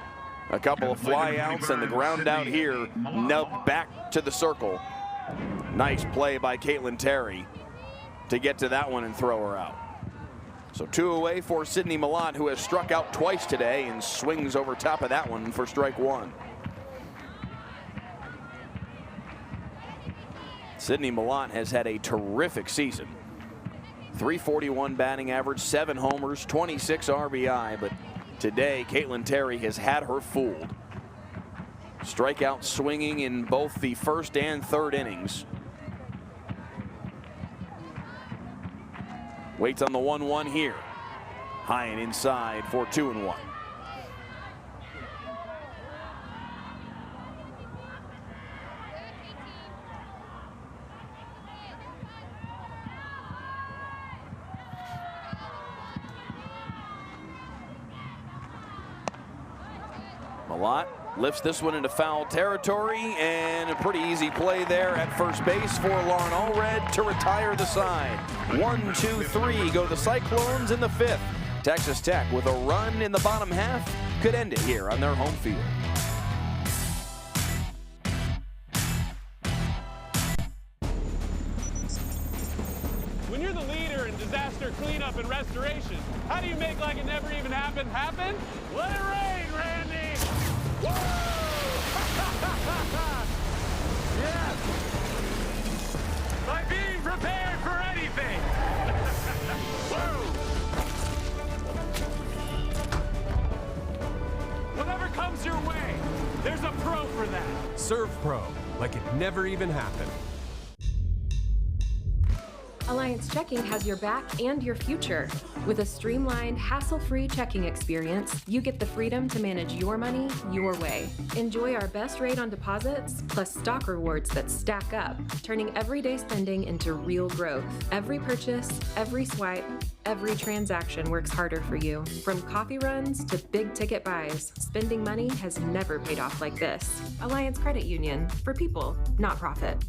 A couple of flyouts and the ground out here, nubbed back to the circle. Nice play by Caitlin Terry to get to that one and throw her out. So 2 away for Sydney Malott, who has struck out twice today and swings over top of that one for strike 1. Sydney Malott has had a terrific season. .341 batting average, 7 homers, 26 RBI, but today Caitlin Terry has had her fooled. Strikeout swinging in both the first and third innings. Waits on the 1-1 here. High and inside for 2-1. Malott lifts this one into foul territory, and a pretty easy play there at first base for Lauren Allred to retire the side. 1, 2, 3 go the Cyclones in the fifth. Texas Tech with a run in the bottom half could end it here on their home field. When you're the leader in disaster cleanup and restoration, how do you make like it never even happened happen? Let it rain, Randy! Woo! Yes! By being prepared for anything! Woo! Whatever comes your way, there's a pro for that. Serve Pro, like it never even happened. Alliance Checking has your back and your future. With a streamlined, hassle-free checking experience, you get the freedom to manage your money your way. Enjoy our best rate on deposits, plus stock rewards that stack up, turning everyday spending into real growth. Every purchase, every swipe, every transaction works harder for you. From coffee runs to big-ticket buys, spending money has never paid off like this. Alliance Credit Union, for people, not profit.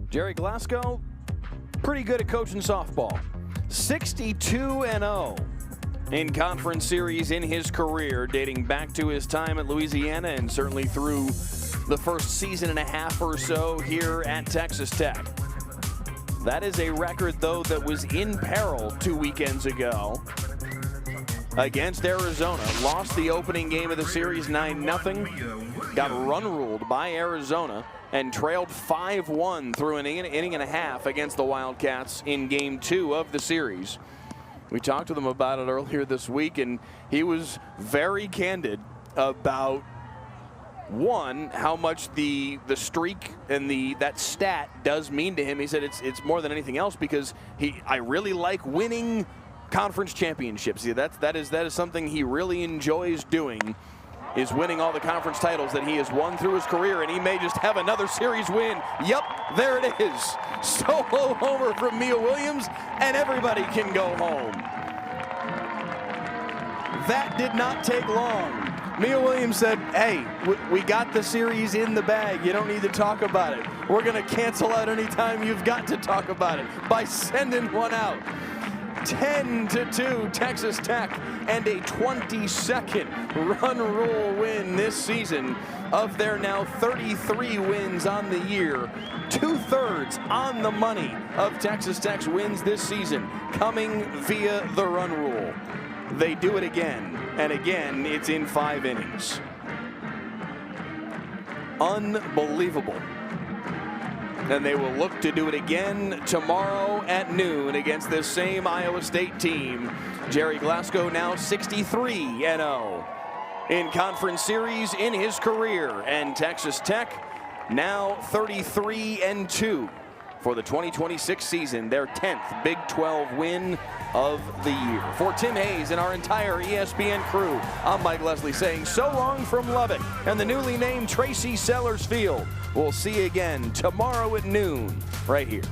Jerry Glasgow, pretty good at coaching softball. 62-0 in conference series in his career, dating back to his time at Louisiana and certainly through the first season and a half or so here at Texas Tech. That is a record, though, that was in peril 2 weekends ago against Arizona. Lost the opening game of the series 9-0. Got run-ruled by Arizona and trailed 5-1 through an inning and a half against the Wildcats in Game 2 of the series. We talked to them about it earlier this week, and he was very candid about, one, how much the streak and that stat does mean to him. He said it's more than anything else because I really like winning conference championships. That is something he really enjoys doing, is winning all the conference titles that he has won through his career, and he may just have another series win. Yep, there it is. Solo homer from Mia Williams, and everybody can go home. That did not take long. Mia Williams said, hey, we got the series in the bag. You don't need to talk about it. We're going to cancel out any time you've got to talk about it by sending one out. 10-2 Texas Tech, and a 22nd run rule win this season of their now 33 wins on the year. 2/3 on the money of Texas Tech's wins this season coming via the run rule. They do it again, and again it's in 5 innings. Unbelievable. And they will look to do it again tomorrow at noon against this same Iowa State team. Jerry Glasgow now 63-0 in conference series in his career, and Texas Tech now 33-2 for the 2026 season, their 10th Big 12 win of the year. For Tim Hayes and our entire ESPN crew, I'm Mike Leslie saying so long from Lubbock and the newly named Tracy Sellers Field. We'll see you again tomorrow at noon right here.